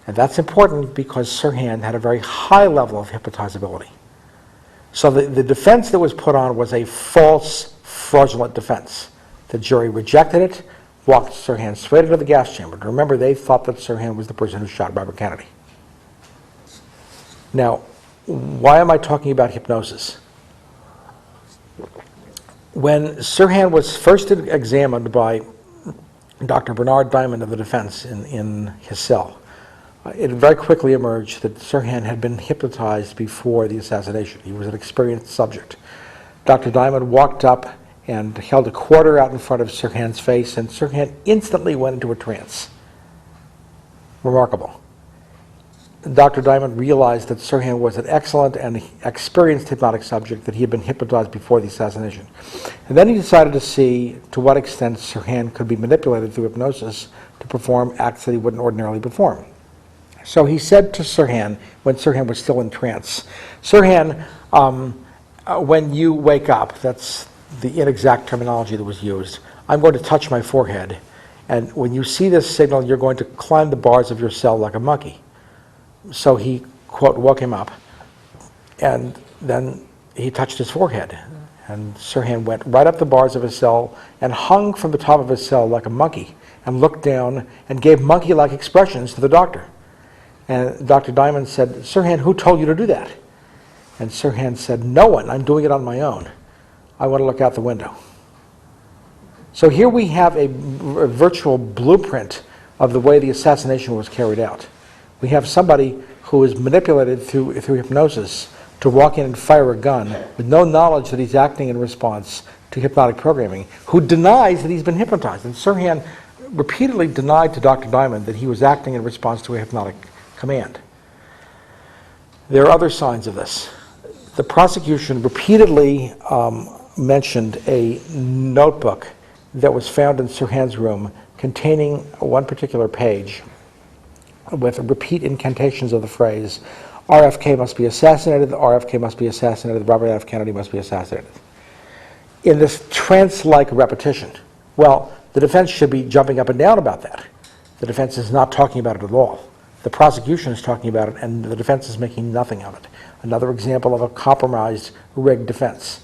And that's important because Sirhan had a very high level of hypnotizability. So the defense that was put on was a false, fraudulent defense. The jury rejected it, walked Sirhan straight into the gas chamber. Remember, they thought that Sirhan was the person who shot Robert Kennedy. Now, why am I talking about hypnosis? When Sirhan was first examined by Dr. Bernard Diamond of the defense in his cell, it very quickly emerged that Sirhan had been hypnotized before the assassination. He was an experienced subject. Dr. Diamond walked up and held a quarter out in front of Sirhan's face, and Sirhan instantly went into a trance. Remarkable. Dr. Diamond realized that Sirhan was an excellent and experienced hypnotic subject, that he had been hypnotized before the assassination. And then he decided to see to what extent Sirhan could be manipulated through hypnosis to perform acts that he wouldn't ordinarily perform. So he said to Sirhan, when Sirhan was still in trance, Sirhan, when you wake up, that's the inexact terminology that was used, I'm going to touch my forehead, and when you see this signal, you're going to climb the bars of your cell like a monkey. So he, quote, woke him up, and then he touched his forehead. And Sirhan went right up the bars of his cell and hung from the top of his cell like a monkey and looked down and gave monkey-like expressions to the doctor. And Dr. Diamond said, Sirhan, who told you to do that? And Sirhan said, no one, I'm doing it on my own. I want to look out the window. So here we have a virtual blueprint of the way the assassination was carried out. We have somebody who is manipulated through hypnosis to walk in and fire a gun with no knowledge that he's acting in response to hypnotic programming, who denies that he's been hypnotized. And Sirhan repeatedly denied to Dr. Diamond that he was acting in response to a hypnotic command. There are other signs of this. The prosecution repeatedly mentioned a notebook that was found in Sirhan's room containing one particular page with repeat incantations of the phrase, RFK must be assassinated, RFK must be assassinated, Robert F. Kennedy must be assassinated. In this trance-like repetition. Well, the defense should be jumping up and down about that. The defense is not talking about it at all. The prosecution is talking about it, and the defense is making nothing of it. Another example of a compromised, rigged defense.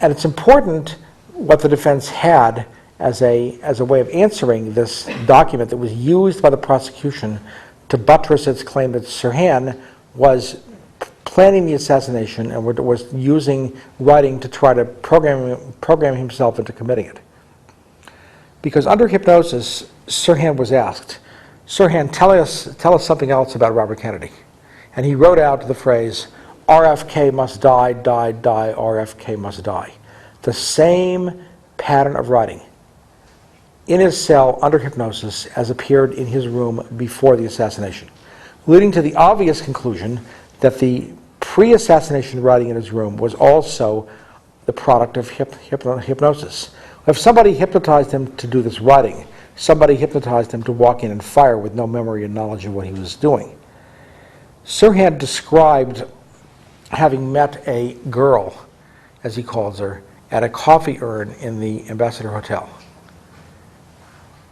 And it's important what the defense had as a way of answering this document that was used by the prosecution to buttress its claim that Sirhan was planning the assassination and was using writing to try to program himself into committing it. Because under hypnosis, Sirhan was asked, Sirhan, tell us something else about Robert Kennedy. And he wrote out the phrase, RFK must die, die, die, RFK must die. The same pattern of writing in his cell under hypnosis as appeared in his room before the assassination, leading to the obvious conclusion that the pre-assassination writing in his room was also the product of hypnosis. If somebody hypnotized him to do this writing, somebody hypnotized him to walk in and fire with no memory and knowledge of what he was doing. Sirhan described having met a girl, as he calls her, at a coffee urn in the Ambassador Hotel.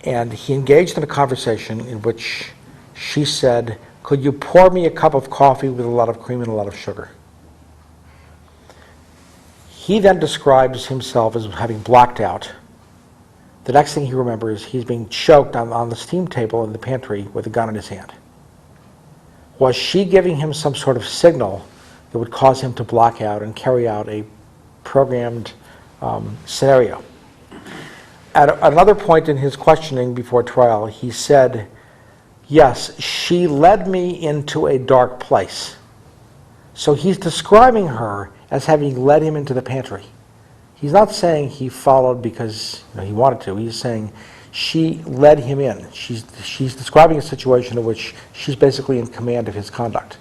And he engaged in a conversation in which she said, could you pour me a cup of coffee with a lot of cream and a lot of sugar? He then describes himself as having blacked out. The next thing he remembers, he's being choked on the steam table in the pantry with a gun in his hand. Was she giving him some sort of signal that would cause him to black out and carry out a programmed scenario? At another point in his questioning before trial, he said, yes, she led me into a dark place. So he's describing her as having led him into the pantry. He's not saying he followed because he wanted to. He's saying she led him in. She's describing a situation in which she's basically in command of his conduct.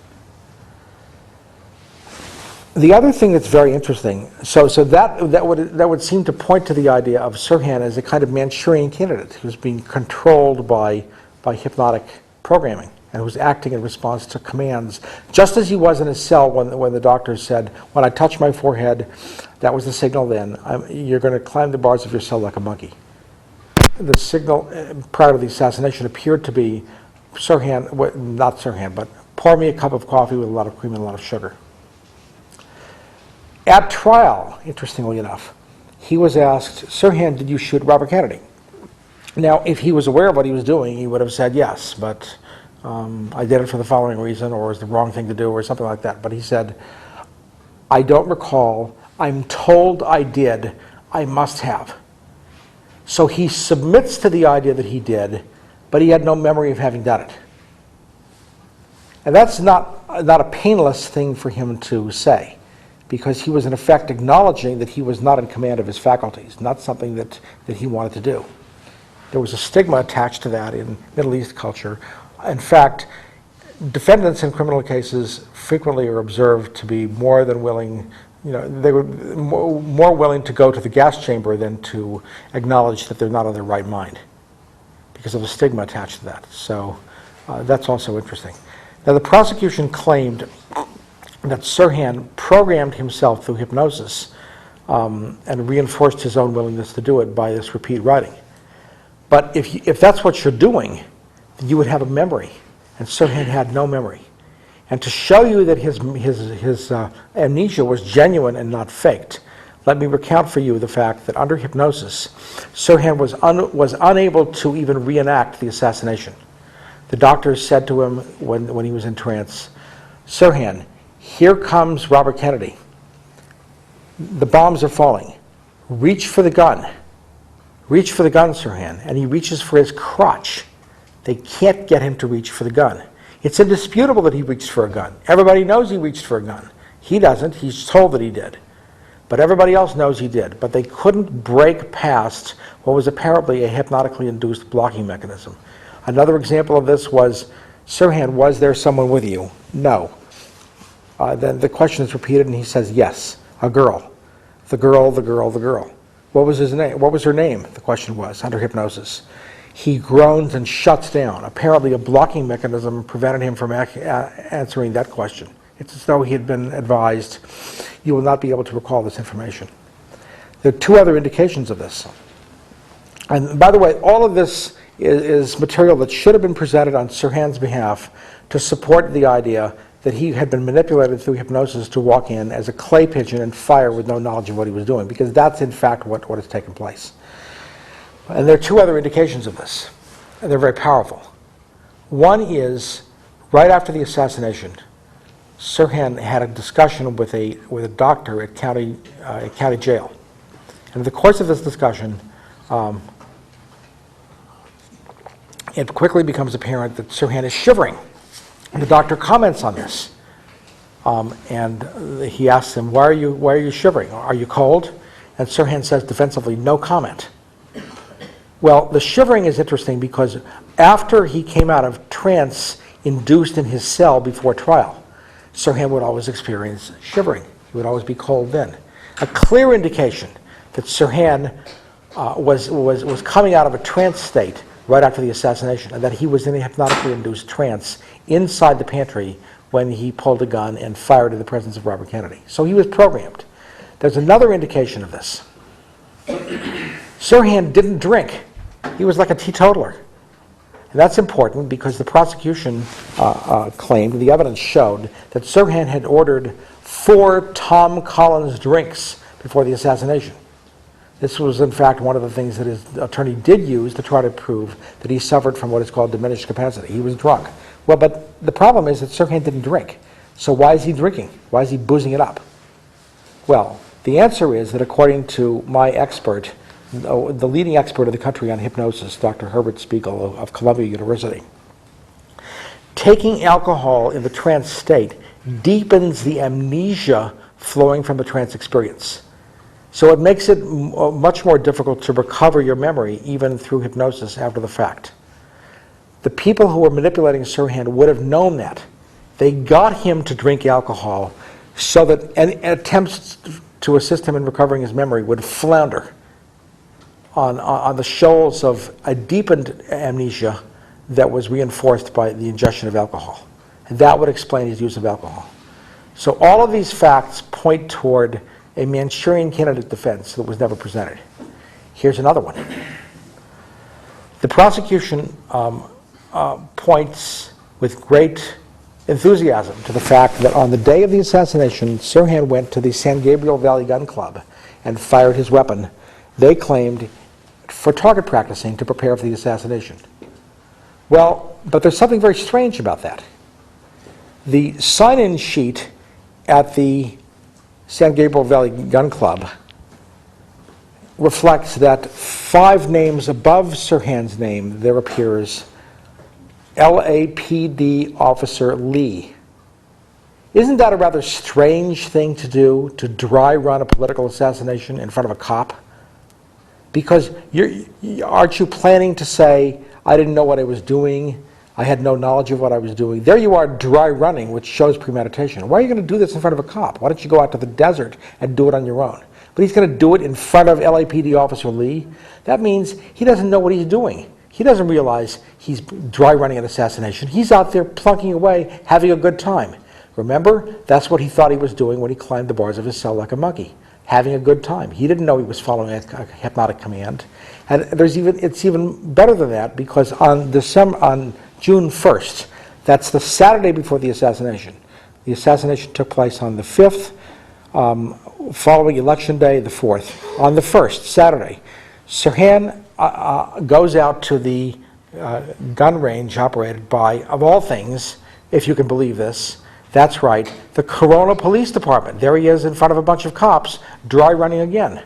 The other thing that's very interesting, so that would seem to point to the idea of Sirhan as a kind of Manchurian candidate who's being controlled by hypnotic programming and who's acting in response to commands, just as he was in his cell when the doctor said, when I touch my forehead, that was the signal then, you're going to climb the bars of your cell like a monkey. The signal prior to the assassination appeared to be Sirhan, not Sirhan, but pour me a cup of coffee with a lot of cream and a lot of sugar. At trial, interestingly enough, he was asked, Sirhan, did you shoot Robert Kennedy? Now, if he was aware of what he was doing, he would have said yes, but I did it for the following reason, or it was the wrong thing to do, or something like that. But he said, I don't recall, I'm told I did, I must have. So he submits to the idea that he did, but he had no memory of having done it. And that's not a painless thing for him to say, because he was in effect acknowledging that he was not in command of his faculties, not something that he wanted to do. There was a stigma attached to that in Middle East culture. In fact, defendants in criminal cases frequently are observed to be more than willing, they were more willing to go to the gas chamber than to acknowledge that they're not on their right mind because of the stigma attached to that. So that's also interesting. Now, the prosecution claimed that Sirhan programmed himself through hypnosis and reinforced his own willingness to do it by this repeat writing. But if that's what you're doing, then you would have a memory, and Sirhan had no memory. And to show you that his amnesia was genuine and not faked, let me recount for you the fact that under hypnosis, Sirhan was unable to even reenact the assassination. The doctors said to him when he was in trance, "Sirhan, here comes Robert Kennedy. The bombs are falling. Reach for the gun. Reach for the gun, Sirhan." And he reaches for his crotch. They can't get him to reach for the gun. It's indisputable that he reached for a gun. Everybody knows he reached for a gun. He doesn't. He's told that he did. But everybody else knows he did. But they couldn't break past what was apparently a hypnotically induced blocking mechanism. Another example of this was, "Sirhan, was there someone with you?" "No." Then the question is repeated and he says, "Yes, a girl." The girl, the girl, the girl. What was his name? What was her name? The question was, under hypnosis. He groans and shuts down. Apparently a blocking mechanism prevented him from answering that question. It's as though he had been advised, "You will not be able to recall this information." There are two other indications of this. And by the way, all of this is material that should have been presented on Sirhan's behalf to support the idea that he had been manipulated through hypnosis to walk in as a clay pigeon and fire with no knowledge of what he was doing, because that's in fact what has taken place. And there are two other indications of this, and they're very powerful. One is, right after the assassination, Sirhan had a discussion with a doctor at county jail. And in the course of this discussion, it quickly becomes apparent that Sirhan is shivering. And the doctor comments on this. And he asks him, why are you shivering? Are you cold? And Sirhan says defensively, "No comment." Well, the shivering is interesting because after he came out of trance induced in his cell before trial, Sirhan would always experience shivering. He would always be cold then. A clear indication that Sirhan was coming out of a trance state right after the assassination, and that he was in a hypnotically induced trance inside the pantry when he pulled a gun and fired in the presence of Robert Kennedy. So he was programmed. There's another indication of this. Sirhan didn't drink. He was like a teetotaler. And that's important because the prosecution claimed, the evidence showed, that Sirhan had ordered 4 Tom Collins drinks before the assassination. This was, in fact, one of the things that his attorney did use to try to prove that he suffered from what is called diminished capacity. He was drunk. Well, but the problem is that Sirhan didn't drink. So why is he drinking? Why is he boozing it up? Well, the answer is that according to my expert, the leading expert of the country on hypnosis, Dr. Herbert Spiegel of Columbia University, taking alcohol in the trance state deepens the amnesia flowing from the trance experience. So it makes it much more difficult to recover your memory even through hypnosis after the fact. The people who were manipulating Sirhan would have known that. They got him to drink alcohol so that any attempts to assist him in recovering his memory would flounder on the shoals of a deepened amnesia that was reinforced by the ingestion of alcohol. And that would explain his use of alcohol. So all of these facts point toward a Manchurian candidate defense that was never presented. Here's another one. The prosecution points with great enthusiasm to the fact that on the day of the assassination, Sirhan went to the San Gabriel Valley Gun Club and fired his weapon, they claimed, for target practicing to prepare for the assassination. Well, but there's something very strange about that. The sign-in sheet at the San Gabriel Valley Gun Club reflects that 5 names above Sirhan's name, there appears LAPD Officer Lee. Isn't that a rather strange thing to do, to dry run a political assassination in front of a cop? Because aren't you planning to say, I didn't know what I was doing, I had no knowledge of what I was doing? There you are dry running, which shows premeditation. Why are you going to do this in front of a cop? Why don't you go out to the desert and do it on your own? But he's going to do it in front of LAPD Officer Lee? That means he doesn't know what he's doing. He doesn't realize he's dry running an assassination. He's out there plunking away, having a good time. Remember, that's what he thought he was doing when he climbed the bars of his cell like a monkey, having a good time. He didn't know he was following a hypnotic command. And it's even better than that, because on June 1st, that's the Saturday before the assassination. The assassination took place on the 5th, following Election Day, the 4th. On the 1st, Saturday, Sirhan goes out to the gun range operated by, of all things, if you can believe this, that's right, the Corona Police Department. There he is in front of a bunch of cops, dry running again.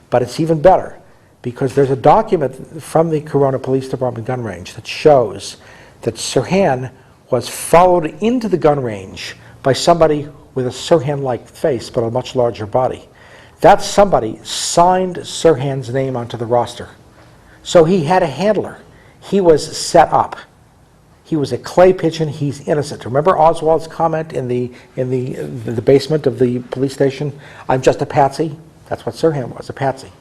But it's even better, because there's a document from the Corona Police Department gun range that shows that Sirhan was followed into the gun range by somebody with a Sirhan-like face but a much larger body. That somebody signed Sirhan's name onto the roster. So he had a handler. He was set up. He was a clay pigeon. He's innocent. Remember Oswald's comment in the basement of the police station? I'm just a patsy. That's what Sirhan was, a patsy.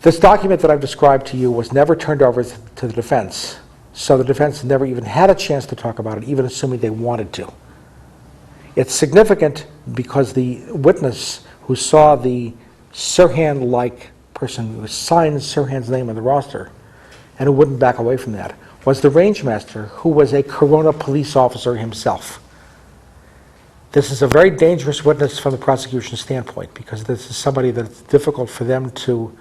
This document that I've described to you was never turned over to the defense, so the defense never even had a chance to talk about it, even assuming they wanted to. It's significant because the witness who saw the Sirhan-like person who signed Sirhan's name on the roster and who wouldn't back away from that was the range master, who was a Corona police officer himself. This is a very dangerous witness from the prosecution standpoint, because this is somebody that's difficult for them to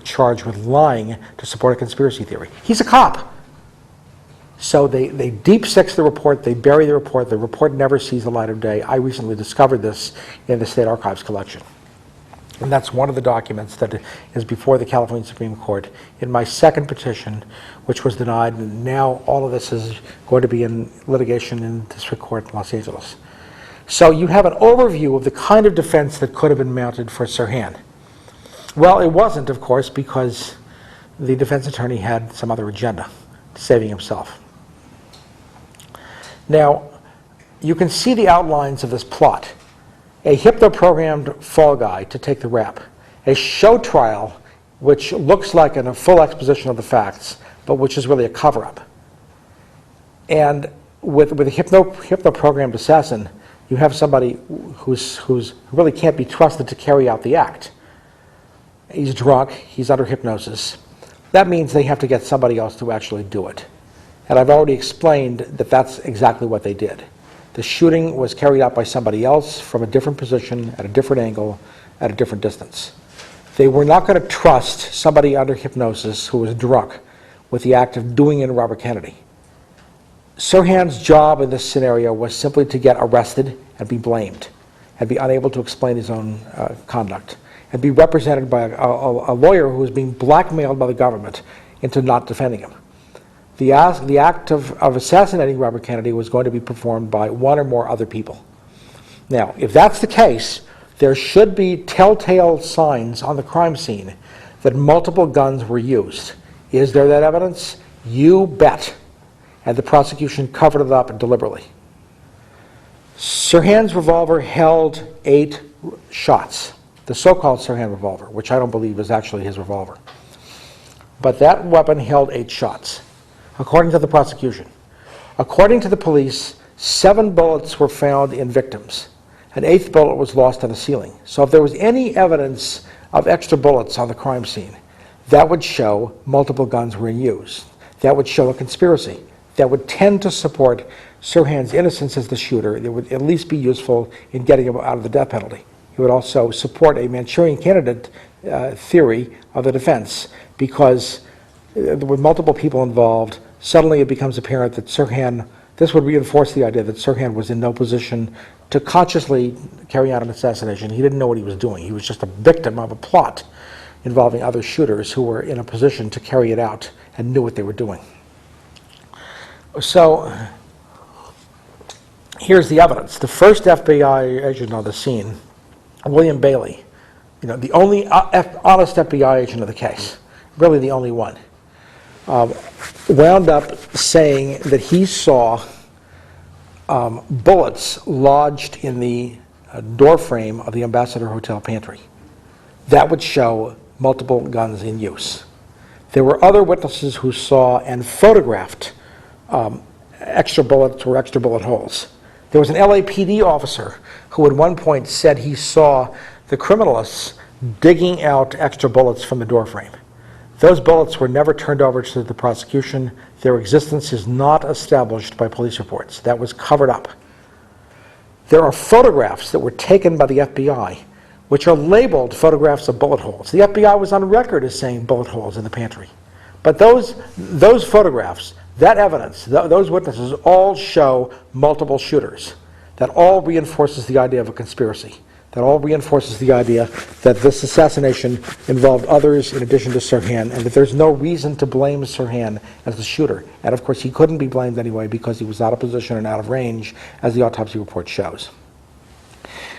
charge with lying to support a conspiracy theory. He's a cop. So they deep six the report, they bury the report never sees the light of day. I recently discovered this in the State Archives collection. And that's one of the documents that is before the California Supreme Court in my second petition, which was denied, and now all of this is going to be in litigation in district court in Los Angeles. So you have an overview of the kind of defense that could have been mounted for Sirhan. Well, it wasn't, of course, because the defense attorney had some other agenda, saving himself. Now, you can see the outlines of this plot. A hypno-programmed fall guy to take the rap. A show trial, which looks like a full exposition of the facts, but which is really a cover-up. And with a hypno-programmed assassin, you have somebody who really can't be trusted to carry out the act. He's drunk, he's under hypnosis. That means they have to get somebody else to actually do it. And I've already explained that that's exactly what they did. The shooting was carried out by somebody else from a different position, at a different angle, at a different distance. They were not going to trust somebody under hypnosis who was drunk with the act of doing it in Robert Kennedy. Sirhan's job in this scenario was simply to get arrested and be blamed, and be unable to explain his own conduct, and be represented by a lawyer who was being blackmailed by the government into not defending him. The act of assassinating Robert Kennedy was going to be performed by one or more other people. Now, if that's the case, there should be telltale signs on the crime scene that multiple guns were used. Is there that evidence? You bet. And the prosecution covered it up deliberately. Sirhan's revolver held 8 shots, the so-called Sirhan revolver, which I don't believe is actually his revolver. But that weapon held 8 shots. According to the prosecution. According to the police, 7 bullets were found in victims. An 8th bullet was lost on the ceiling. So if there was any evidence of extra bullets on the crime scene, that would show multiple guns were in use. That would show a conspiracy. That would tend to support Sirhan's innocence as the shooter. It would at least be useful in getting him out of the death penalty. It would also support a Manchurian candidate theory of the defense, because with multiple people involved, suddenly it becomes apparent that Sirhan, this would reinforce the idea that Sirhan was in no position to consciously carry out an assassination. He didn't know what he was doing. He was just a victim of a plot involving other shooters who were in a position to carry it out and knew what they were doing. So here's the evidence. The first FBI agent on the scene, William Bailey, the only honest FBI agent of the case, really the only one, wound up saying that he saw bullets lodged in the door frame of the Ambassador Hotel pantry. That would show multiple guns in use. There were other witnesses who saw and photographed extra bullets or extra bullet holes. There was an LAPD officer who at one point said he saw the criminalists digging out extra bullets from the doorframe. Those bullets were never turned over to the prosecution. Their existence is not established by police reports. That was covered up. There are photographs that were taken by the FBI, which are labeled photographs of bullet holes. The FBI was on record as saying bullet holes in the pantry. But those photographs, that evidence, those witnesses all show multiple shooters. That all reinforces the idea of a conspiracy. That all reinforces the idea that this assassination involved others in addition to Sirhan, and that there's no reason to blame Sirhan as the shooter. And of course, he couldn't be blamed anyway because he was out of position and out of range, as the autopsy report shows.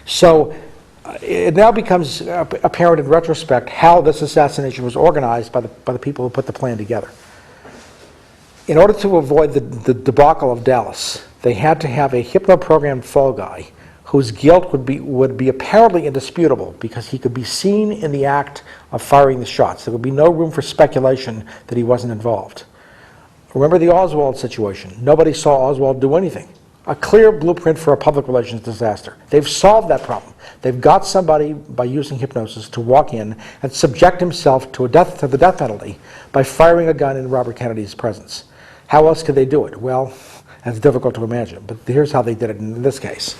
So it now becomes apparent in retrospect how this assassination was organized by the people who put the plan together. In order to avoid the debacle of Dallas, they had to have a hypno-programmed fall guy whose guilt would be apparently indisputable because he could be seen in the act of firing the shots. There would be no room for speculation that he wasn't involved. Remember the Oswald situation. Nobody saw Oswald do anything. A clear blueprint for a public relations disaster. They've solved that problem. They've got somebody, by using hypnosis, to walk in and subject himself to the death penalty by firing a gun in Robert Kennedy's presence. How else could they do it? Well, that's difficult to imagine, but here's how they did it in this case.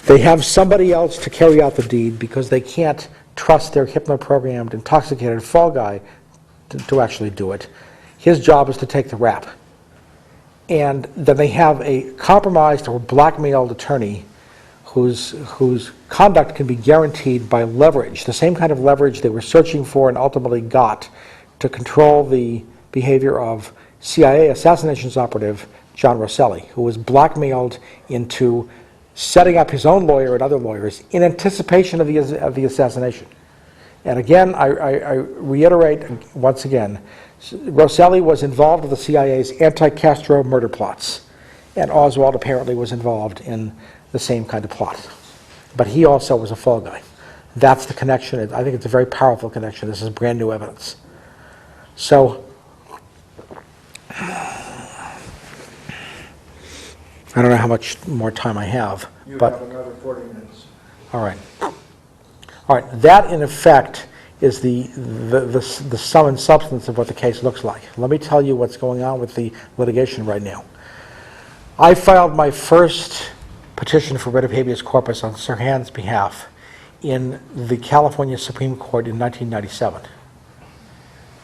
They have somebody else to carry out the deed because they can't trust their hypno-programmed, intoxicated fall guy to actually do it. His job is to take the rap. And then they have a compromised or blackmailed attorney whose conduct can be guaranteed by leverage, the same kind of leverage they were searching for and ultimately got to control the behavior of CIA assassinations operative John Rosselli, who was blackmailed into setting up his own lawyer and other lawyers in anticipation of the assassination. And again, I reiterate once again, Rosselli was involved with the CIA's anti-Castro murder plots, and Oswald apparently was involved in the same kind of plot. But he also was a fall guy. That's the connection. I think it's a very powerful connection. This is brand new evidence. So, I don't know how much more time I have. You but have another 40 minutes. All right. All right. That, in effect, is the sum and substance of what the case looks like. Let me tell you what's going on with the litigation right now. I filed my first petition for writ of habeas corpus on Sirhan's behalf in the California Supreme Court in 1997.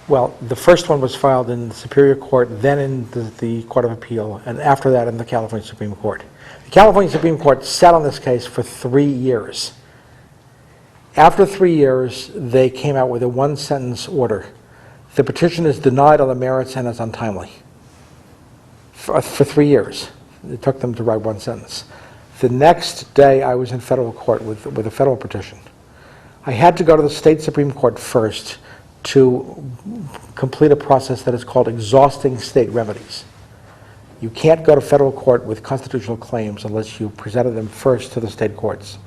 Well, the first one was filed in the Superior Court, then in the Court of Appeal, and after that in the California Supreme Court. The California Supreme Court sat on this case for 3 years. After 3 years, they came out with a one-sentence order. The petition is denied on the merits and is untimely. For 3 years. It took them to write one sentence. The next day, I was in federal court with a federal petition. I had to go to the state Supreme Court first to complete a process that is called exhausting state remedies. You can't go to federal court with constitutional claims unless you presented them first to the state courts.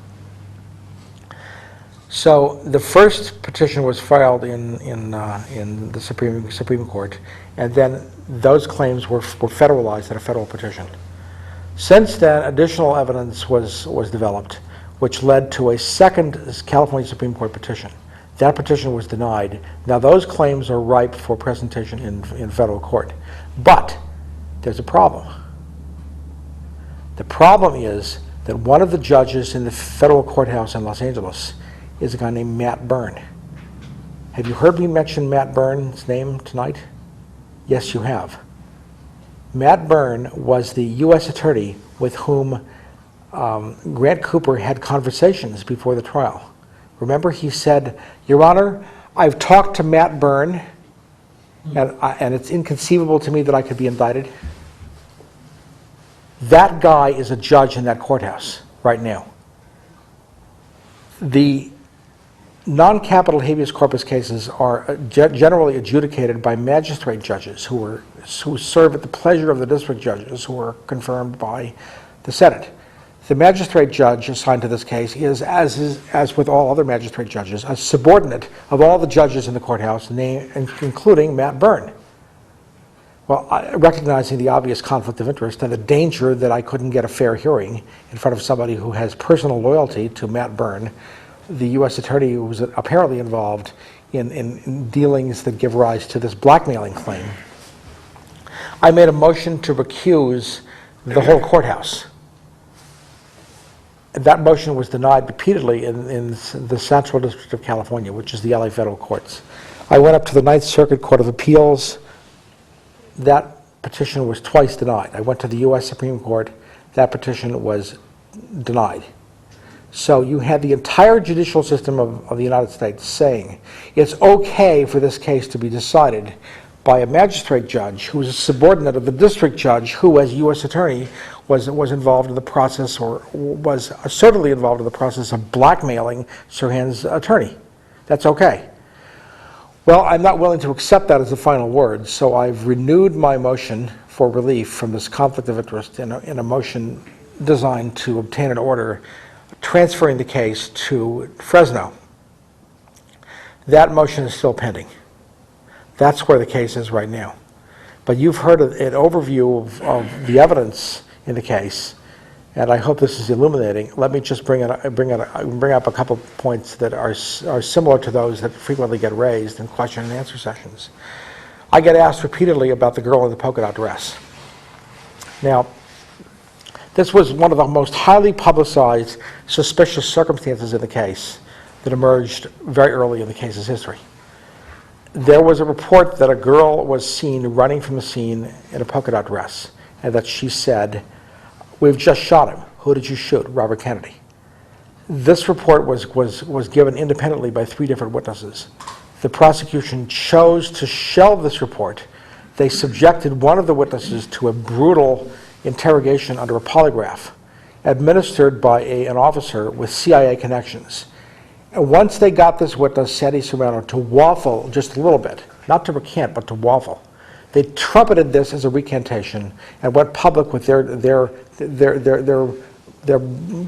So the first petition was filed in the Supreme Court, and then those claims were federalized in a federal petition. Since then, additional evidence was developed, which led to a second California Supreme Court petition. That petition was denied. Now those claims are ripe for presentation in federal court. But there's a problem. The problem is that one of the judges in the federal courthouse in Los Angeles is a guy named Matt Byrne. Have you heard me mention Matt Byrne's name tonight? Yes, you have. Matt Byrne was the U.S. attorney with whom Grant Cooper had conversations before the trial. Remember, he said, "Your Honor, I've talked to Matt Byrne, and it's inconceivable to me that I could be indicted." That guy is a judge in that courthouse right now. The non-capital habeas corpus cases are generally adjudicated by magistrate judges who serve at the pleasure of the district judges who are confirmed by the Senate. The magistrate judge assigned to this case is, as with all other magistrate judges, a subordinate of all the judges in the courthouse, including Matt Byrne. Well, recognizing the obvious conflict of interest and the danger that I couldn't get a fair hearing in front of somebody who has personal loyalty to Matt Byrne, the U.S. attorney who was apparently involved in dealings that give rise to this blackmailing claim, I made a motion to recuse the whole courthouse. That motion was denied repeatedly in the Central District of California, which is the LA Federal Courts. I went up to the Ninth Circuit Court of Appeals. That petition was twice denied. I went to the U.S. Supreme Court. That petition was denied. So you had the entire judicial system of the United States saying it's okay for this case to be decided by a magistrate judge who was a subordinate of the district judge who, as U.S. attorney, was involved in the process, or was assertedly involved in the process of blackmailing Sirhan's attorney. That's okay. Well, I'm not willing to accept that as the final word, so I've renewed my motion for relief from this conflict of interest in a motion designed to obtain an order transferring the case to Fresno. That motion is still pending. That's where the case is right now. But you've heard an overview of the evidence in the case, and I hope this is illuminating. Let me just bring up a couple of points that are similar to those that frequently get raised in question and answer sessions. I get asked repeatedly about the girl in the polka dot dress. Now, this was one of the most highly publicized suspicious circumstances in the case that emerged very early in the case's history. There was a report that a girl was seen running from the scene in a polka dot dress, and that she said, "We've just shot him. Who did you shoot?" "Robert Kennedy." This report was given independently by 3 different witnesses. The prosecution chose to shelve this report. They subjected one of the witnesses to a brutal interrogation under a polygraph administered by an officer with CIA connections. And once they got this witness, Sandy Serrano, to waffle just a little bit, not to recant, but to waffle, they trumpeted this as a recantation and went public with their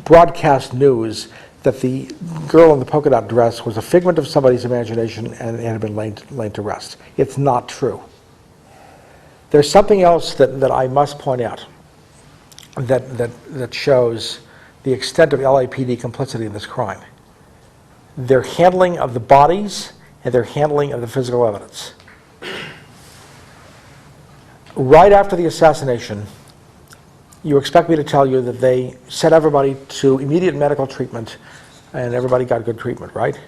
broadcast news that the girl in the polka dot dress was a figment of somebody's imagination and had been laid to rest. It's not true. There's something else that I must point out that shows the extent of LAPD complicity in this crime. Their handling of the bodies and their handling of the physical evidence. Right after the assassination, you expect me to tell you that they sent everybody to immediate medical treatment and everybody got good treatment, right?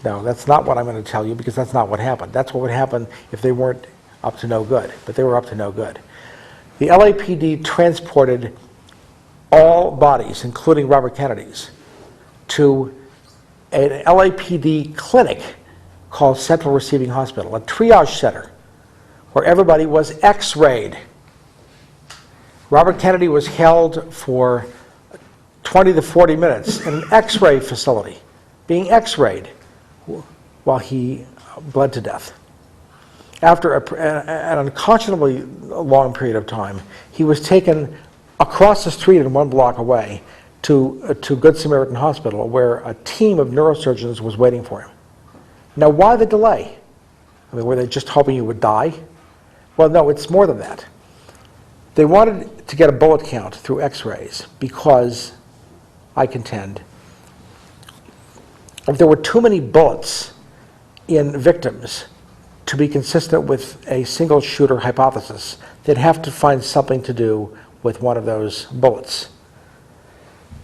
No, that's not what I'm going to tell you, because that's not what happened. That's what would happen if they weren't up to no good, but they were up to no good. The LAPD transported all bodies, including Robert Kennedy's, to an LAPD clinic called Central Receiving Hospital, a triage center where everybody was x-rayed. Robert Kennedy was held for 20 to 40 minutes in an x-ray facility, being x-rayed while he bled to death. After an unconscionably long period of time, he was taken across the street and 1 block away to Good Samaritan Hospital, where a team of neurosurgeons was waiting for him. Now, why the delay? I mean, were they just hoping he would die? Well, no, it's more than that. They wanted to get a bullet count through x-rays because, I contend, if there were too many bullets in victims to be consistent with a single shooter hypothesis, they'd have to find something to do with one of those bullets.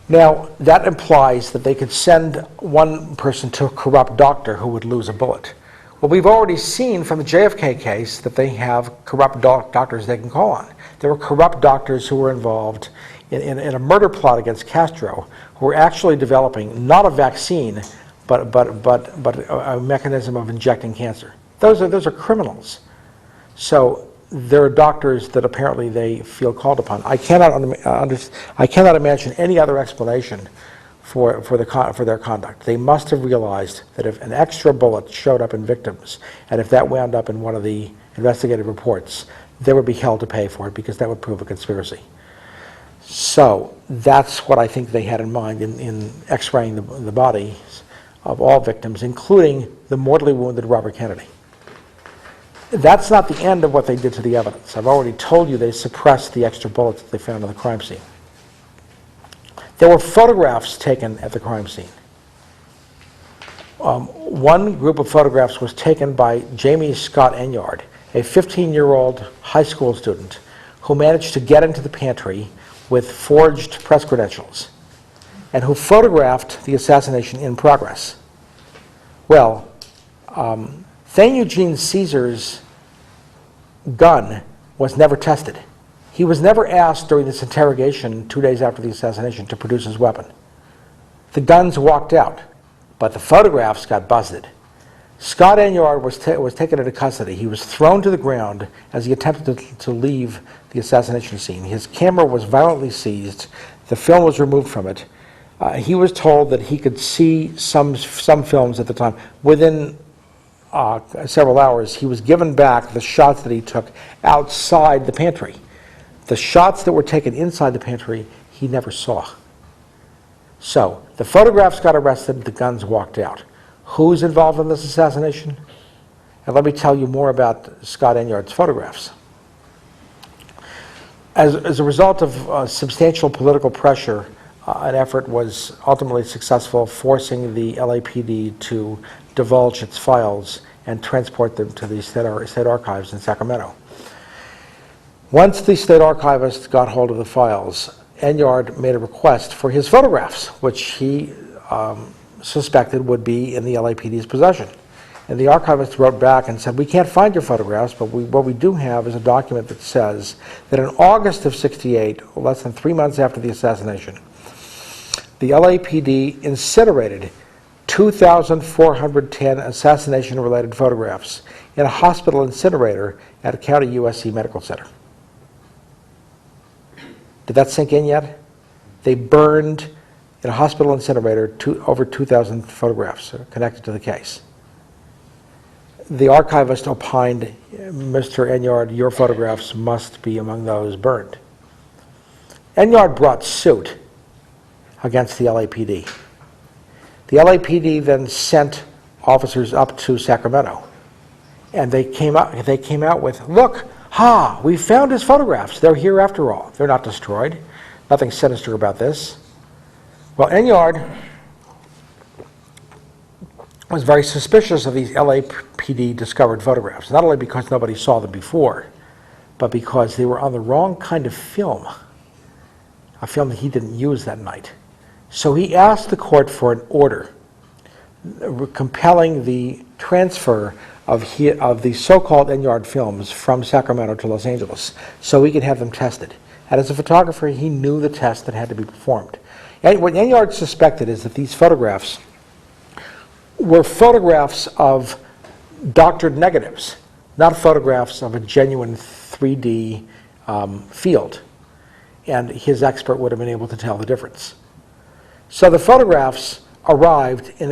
Now, that implies that they could send one person to a corrupt doctor who would lose a bullet. Well, we've already seen from the JFK case that they have corrupt doctors they can call on. There were corrupt doctors who were involved in a murder plot against Castro, who were actually developing not a vaccine, but a mechanism of injecting cancer. Those are criminals. So there are doctors that apparently they feel called upon. I cannot imagine any other explanation for their conduct. They must have realized that if an extra bullet showed up in victims, and if that wound up in one of the investigative reports, they would be held to pay for it, because that would prove a conspiracy. So that's what I think they had in mind in x-raying the bodies of all victims, including the mortally wounded Robert Kennedy. That's not the end of what they did to the evidence. I've already told you they suppressed the extra bullets that they found on the crime scene. There were photographs taken at the crime scene. One group of photographs was taken by Jamie Scott Enyard, a 15-year-old high school student who managed to get into the pantry with forged press credentials and who photographed the assassination in progress. Well, Thane Eugene Caesar's gun was never tested. He was never asked during this interrogation 2 days after the assassination to produce his weapon. The guns walked out, but the photographs got busted. Scott Enyard was taken into custody. He was thrown to the ground as he attempted to leave the assassination scene. His camera was violently seized. The film was removed from it. He was told that he could see some films at the time. Within several hours, he was given back the shots that he took outside the pantry. The shots that were taken inside the pantry, he never saw. So, the photographs got arrested, the guns walked out. Who's involved in this assassination? And let me tell you more about Scott Enyard's photographs. As a result of substantial political pressure, an effort was ultimately successful, forcing the LAPD to divulge its files and transport them to the state archives in Sacramento. Once the state archivist got hold of the files, Enyard made a request for his photographs, which he suspected would be in the LAPD's possession. And the archivist wrote back and said, "We can't find your photographs, but what we do have is a document that says that in August of '68, less than 3 months after the assassination, the LAPD incinerated 2,410 assassination-related photographs in a hospital incinerator at a county USC medical center." Did that sink in yet? They burned in a hospital incinerator over 2,000 photographs connected to the case. The archivist opined, "Mr. Enyard, your photographs must be among those burned." Enyard brought suit against the LAPD. The LAPD then sent officers up to Sacramento, and they came out with, "Look, we found his photographs. They're here after all. They're not destroyed. Nothing sinister about this." Well, Enyard was very suspicious of these LAPD discovered photographs, not only because nobody saw them before, but because they were on the wrong kind of film, a film that he didn't use that night. So he asked the court for an order compelling the transfer of the so-called Enyard films from Sacramento to Los Angeles so he could have them tested. And as a photographer, he knew the test that had to be performed. And what Enyard suspected is that these photographs were photographs of doctored negatives, not photographs of a genuine 3D field. And his expert would have been able to tell the difference. So the photographs arrived in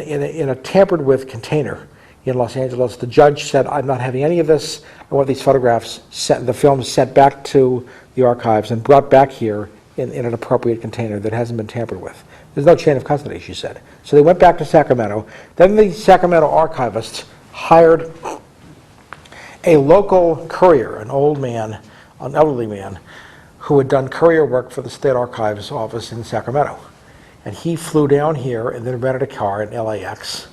a tampered-with container in Los Angeles. The judge said, "I'm not having any of this. I want these photographs, the films sent back to the archives and brought back here in an appropriate container that hasn't been tampered with." There's no chain of custody, she said. So they went back to Sacramento. Then the Sacramento archivists hired a local courier, an elderly man, who had done courier work for the state archives office in Sacramento. And he flew down here and then rented a car in LAX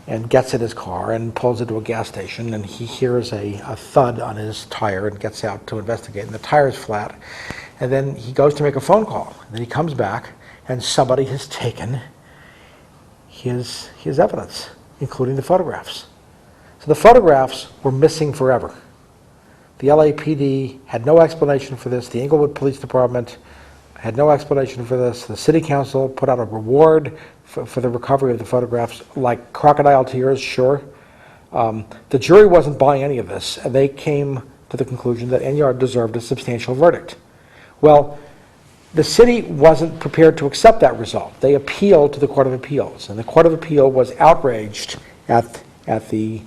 and gets in his car and pulls into a gas station, and he hears a thud on his tire and gets out to investigate, and the tire's flat. And then he goes to make a phone call. And then he comes back, and somebody has taken his evidence, including the photographs. So the photographs were missing forever. The LAPD had no explanation for this. The Inglewood Police Department had no explanation for this. The city council put out a reward for the recovery of the photographs, like crocodile tears, sure. The jury wasn't buying any of this, and they came to the conclusion that Enyard deserved a substantial verdict. Well, the city wasn't prepared to accept that result. They appealed to the Court of Appeals, and the Court of Appeal was outraged at the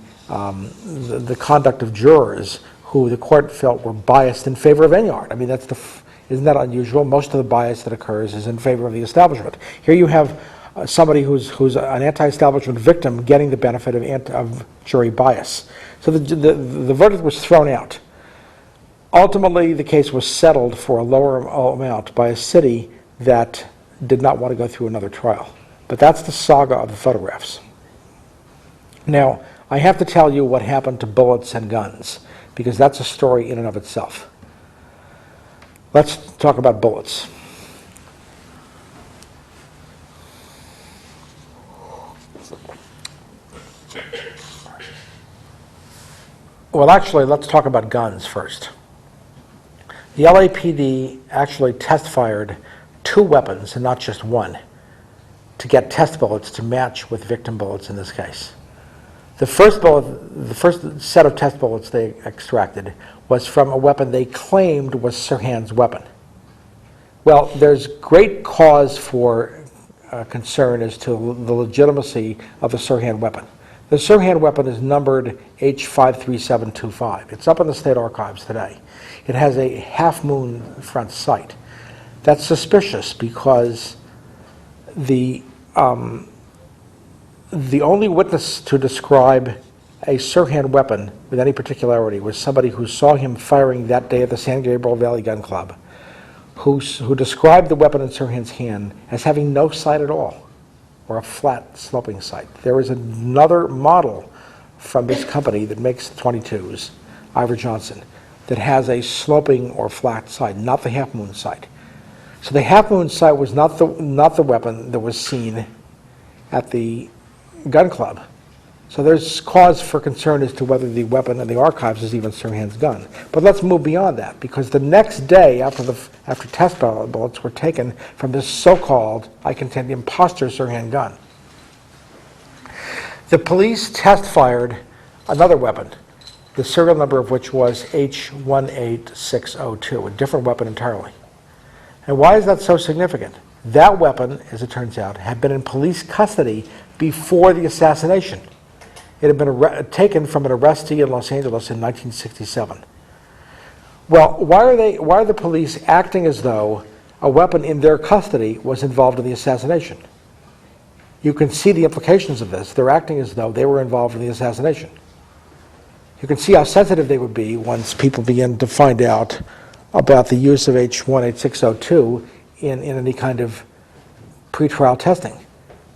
conduct of jurors who the court felt were biased in favor of Enyard. I mean, isn't that unusual? Most of the bias that occurs is in favor of the establishment. Here you have somebody who's an anti-establishment victim getting the benefit of jury bias. So the verdict was thrown out. Ultimately, the case was settled for a lower amount by a city that did not want to go through another trial. But that's the saga of the photographs. Now, I have to tell you what happened to bullets and guns, because that's a story in and of itself. Let's talk about bullets. Well, actually, let's talk about guns first. The LAPD actually test fired 2 weapons, and not just one, to get test bullets to match with victim bullets in this case. The first set of test bullets they extracted was from a weapon they claimed was Sirhan's weapon. Well, there's great cause for concern as to the legitimacy of the Sirhan weapon. The Sirhan weapon is numbered H53725. It's up in the state archives today. It has a half-moon front sight. That's suspicious because the only witness to describe a Sirhan weapon with any particularity was somebody who saw him firing that day at the San Gabriel Valley Gun Club, who described the weapon in Sirhan's hand as having no sight at all, or a flat sloping sight. There is another model from this company that makes 22s, Ivor Johnson, that has a sloping or flat sight, not the half-moon sight. So the half-moon sight was not the weapon that was seen at the gun club. So there's cause for concern as to whether the weapon in the archives is even Sirhan's gun. But let's move beyond that, because the next day after test bullets were taken from this so-called, I contend, imposter Sirhan gun, the police test fired another weapon, the serial number of which was H18602, a different weapon entirely. And why is that so significant? That weapon, as it turns out, had been in police custody before the assassination. It had been taken from an arrestee in Los Angeles in 1967. Well, why are the police acting as though a weapon in their custody was involved in the assassination? You can see the implications of this. They're acting as though they were involved in the assassination. You can see how sensitive they would be once people begin to find out about the use of H18602 in any kind of pretrial testing.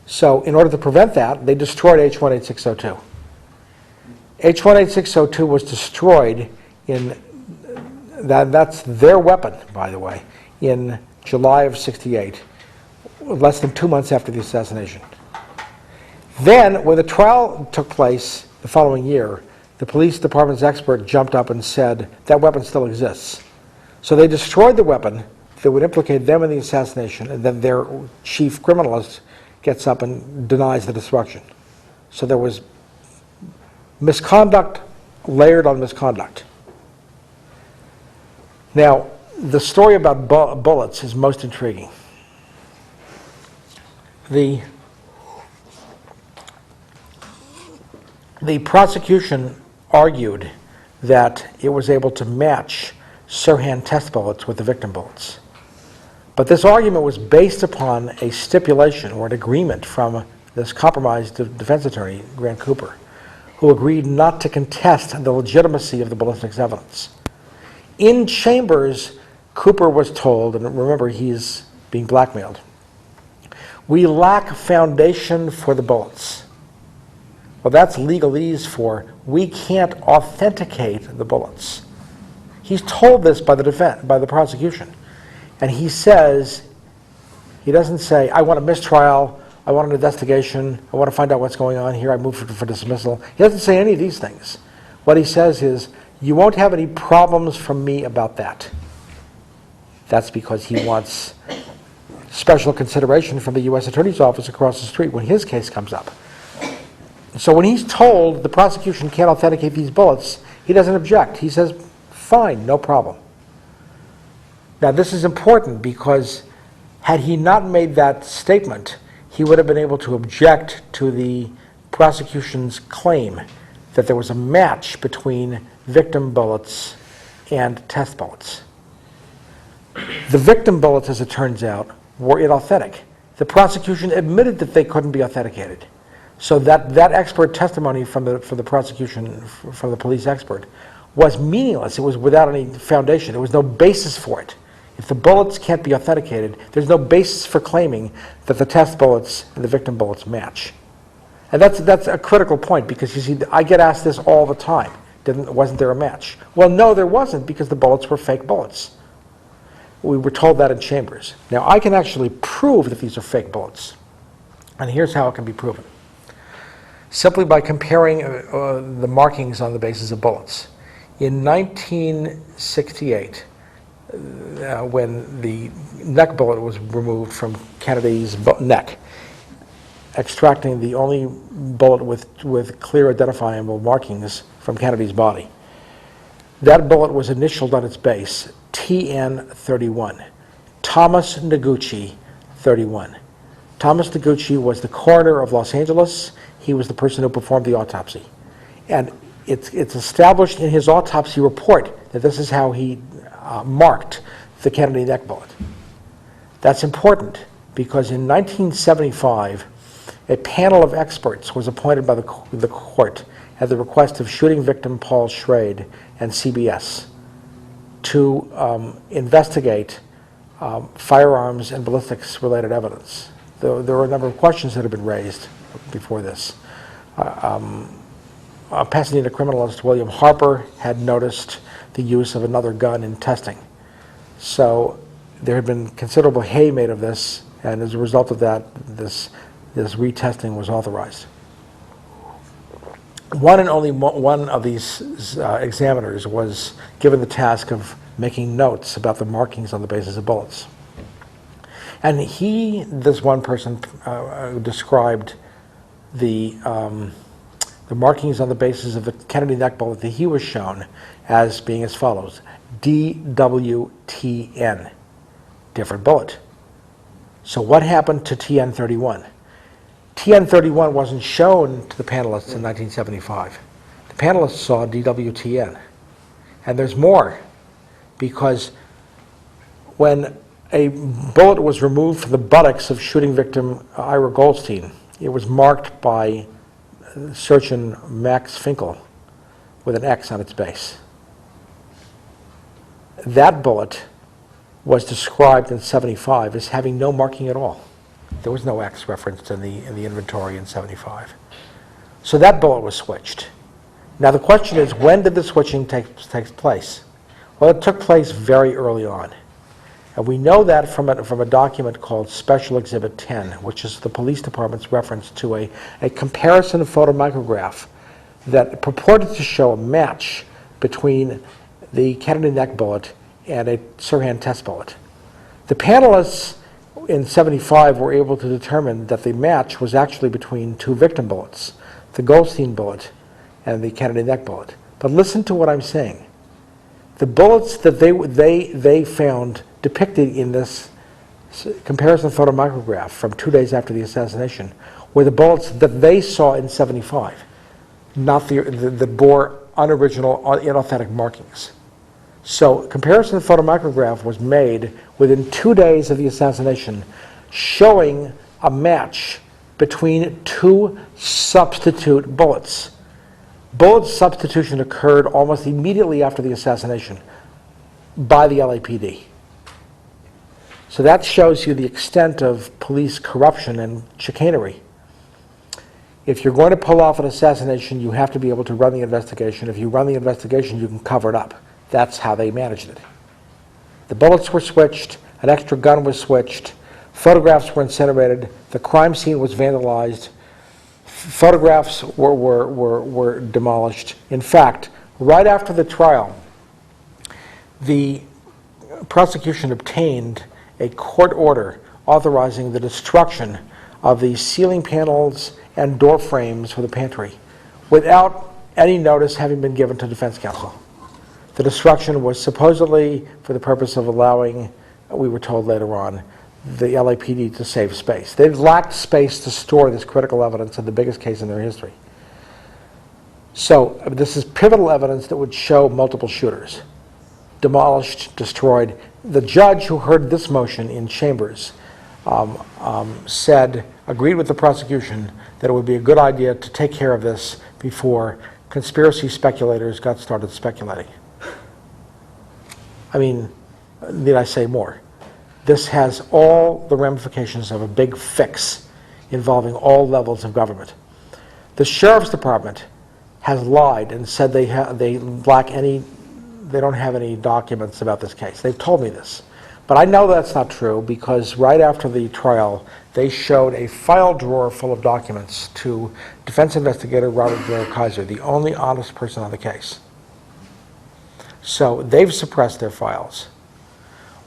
So in order to prevent that, they destroyed H18602. H18602 was destroyed that's their weapon, by the way, in July of '68, less than 2 months after the assassination. Then, when the trial took place the following year, the police department's expert jumped up and said, that weapon still exists. So they destroyed the weapon that would implicate them in the assassination, and then their chief criminalist gets up and denies the destruction. So there was misconduct layered on misconduct. Now, the story about bullets is most intriguing. The prosecution argued that it was able to match Sirhan test bullets with the victim bullets. But this argument was based upon a stipulation or an agreement from this compromised defense attorney, Grant Cooper, who agreed not to contest the legitimacy of the ballistics evidence. In chambers, Cooper was told, and remember, he's being blackmailed, we lack foundation for the bullets. Well, that's legalese for we can't authenticate the bullets. He's told this by the prosecution. And he says, he doesn't say, I want a mistrial, I want an investigation, I want to find out what's going on here, I move for dismissal. He doesn't say any of these things. What he says is, you won't have any problems from me about that. That's because he wants special consideration from the U.S. Attorney's Office across the street when his case comes up. So when he's told the prosecution can't authenticate these bullets, he doesn't object. He says, fine, no problem. Now this is important because had he not made that statement, he would have been able to object to the prosecution's claim that there was a match between victim bullets and test bullets. The victim bullets, as it turns out, were inauthentic. The prosecution admitted that they couldn't be authenticated. So that expert testimony from the prosecution, from the police expert, was meaningless. It was without any foundation. There was no basis for it. If the bullets can't be authenticated, there's no basis for claiming that the test bullets and the victim bullets match. And that's a critical point, because you see, I get asked this all the time. Wasn't there a match? Well, no, there wasn't, because the bullets were fake bullets. We were told that in chambers. Now, I can actually prove that these are fake bullets. And here's how it can be proven. Simply by comparing the markings on the basis of bullets. In 1968, when the neck bullet was removed from Kennedy's neck, extracting the only bullet with clear identifiable markings from Kennedy's body. That bullet was initialed on its base, TN31, Thomas Noguchi 31. Thomas Noguchi was the coroner of Los Angeles. He was the person who performed the autopsy. And it's established in his autopsy report that this is how he marked the Kennedy neck bullet. That's important, because in 1975, a panel of experts was appointed by the court at the request of shooting victim Paul Schrade and CBS to investigate firearms and ballistics-related evidence. There were a number of questions that had been raised before this. Pasadena criminalist William Harper had noticed the use of another gun in testing. So there had been considerable hay made of this, and as a result of that, this retesting was authorized. One and only one of these examiners was given the task of making notes about the markings on the basis of bullets. And this one person, described the markings on the basis of the Kennedy neck bullet that he was shown as being as follows: DWTN, different bullet. So what happened to TN31? TN31 wasn't shown to the panelists in 1975. The panelists saw DWTN. And there's more, because when a bullet was removed from the buttocks of shooting victim Ira Goldstein, it was marked by surgeon Max Finkel with an X on its base. That bullet was described in 75 as having no marking at all. There was no X referenced in the inventory in 75. So that bullet was switched. Now the question is, when did the switching take place? Well, it took place very early on. And we know that from a document called Special Exhibit 10, which is the police department's reference to a comparison photomicrograph that purported to show a match between the Kennedy neck bullet and a Sirhan test bullet. The panelists in 75 were able to determine that the match was actually between two victim bullets, the Goldstein bullet and the Kennedy neck bullet. But listen to what I'm saying. The bullets that they found depicted in this comparison photomicrograph from 2 days after the assassination were the bullets that they saw in 75, not that bore unoriginal, inauthentic markings. So comparison photomicrograph was made within 2 days of the assassination, showing a match between two substitute bullets. Bullet substitution occurred almost immediately after the assassination by the LAPD. So that shows you the extent of police corruption and chicanery. If you're going to pull off an assassination, you have to be able to run the investigation. If you run the investigation, you can cover it up. That's how they managed it. The bullets were switched, an extra gun was switched, photographs were incinerated, the crime scene was vandalized, photographs were demolished. In fact, right after the trial, the prosecution obtained a court order authorizing the destruction of the ceiling panels and door frames for the pantry without any notice having been given to defense counsel. The destruction was supposedly for the purpose of allowing, we were told later on, the LAPD to save space. They lacked space to store this critical evidence in the biggest case in their history. So this is pivotal evidence that would show multiple shooters. Demolished, destroyed. The judge who heard this motion in chambers agreed with the prosecution that it would be a good idea to take care of this before conspiracy speculators got started speculating. I mean, need I say more? This has all the ramifications of a big fix involving all levels of government. The Sheriff's Department has lied and said they don't have any documents about this case. They've told me this. But I know that's not true because right after the trial, they showed a file drawer full of documents to defense investigator Robert Blair Kaiser, the only honest person on the case. So they've suppressed their files.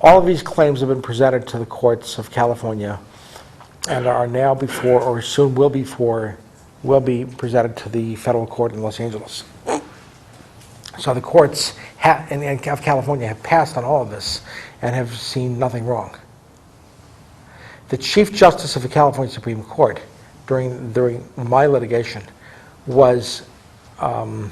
All of these claims have been presented to the courts of California and are now before, or soon will be presented to the federal court in Los Angeles. So the courts of California have passed on all of this and have seen nothing wrong. The Chief Justice of the California Supreme Court during my litigation was and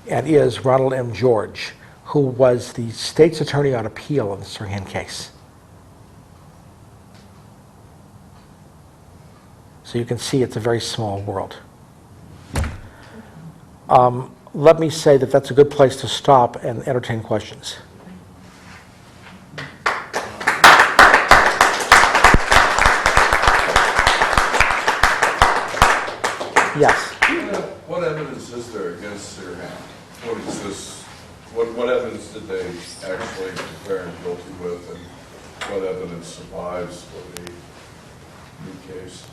is Ronald M. George, who was the state's attorney on appeal in the Sirhan case. So you can see it's a very small world. Let me say that that's a good place to stop and entertain questions. Yes. What evidence is there against Sirhan? What is this? What evidence did they actually declare him guilty with, and what evidence survives for the new case?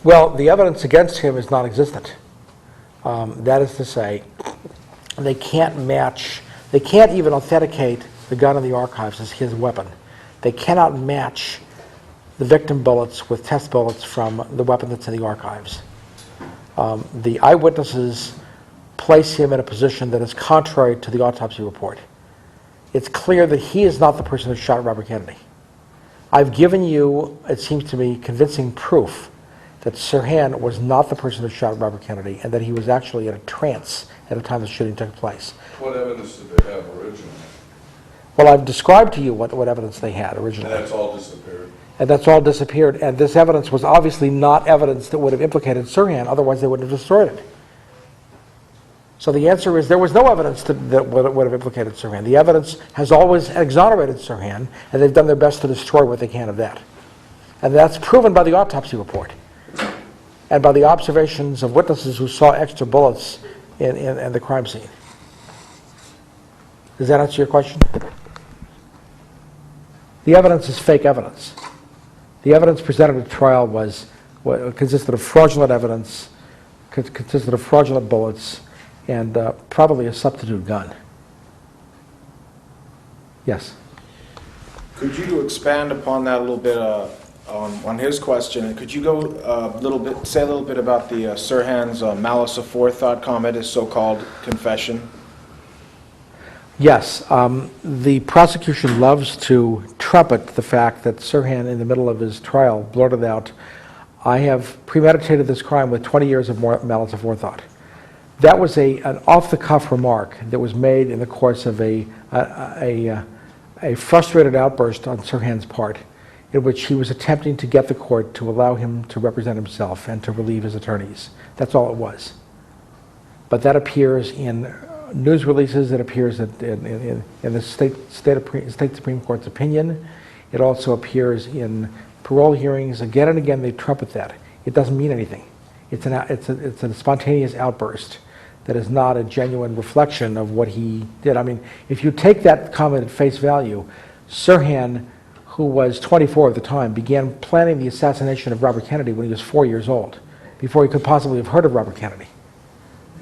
Well, the evidence against him is non-existent. That is to say, they can't even authenticate the gun in the archives as his weapon. They cannot match the victim bullets with test bullets from the weapon that's in the archives. The eyewitnesses place him in a position that is contrary to the autopsy report. It's clear that he is not the person who shot Robert Kennedy. I've given you, it seems to me, convincing proof that Sirhan was not the person who shot Robert Kennedy and that he was actually in a trance at the time the shooting took place. What evidence did they have originally? Well, I've described to you what evidence they had originally. And that's all disappeared? And that's all disappeared, and this evidence was obviously not evidence that would have implicated Sirhan, otherwise they wouldn't have destroyed it. So the answer is there was no evidence that would have implicated Sirhan. The evidence has always exonerated Sirhan, and they've done their best to destroy what they can of that. And that's proven by the autopsy report and by the observations of witnesses who saw extra bullets in the crime scene. Does that answer your question? The evidence is fake evidence. The evidence presented at trial consisted of fraudulent evidence, consisted of fraudulent bullets, and probably a substitute gun. Yes? Could you expand upon that a little bit on his question? And could you go say a little bit about the Sirhan's malice aforethought comment, his so-called confession? Yes. The prosecution loves to trumpet the fact that Sirhan, in the middle of his trial, blurted out, "I have premeditated this crime with 20 years of malice aforethought." That was an off-the-cuff remark that was made in the course of a frustrated outburst on Sirhan's part, in which he was attempting to get the court to allow him to represent himself and to relieve his attorneys. That's all it was. But that appears in news releases, it appears in the state Supreme Court's opinion. It also appears in parole hearings. Again and again they trumpet that. It doesn't mean anything. It's a spontaneous outburst that is not a genuine reflection of what he did. I mean, if you take that comment at face value, Sirhan, who was 24 at the time, began planning the assassination of Robert Kennedy when he was 4 years old, before he could possibly have heard of Robert Kennedy.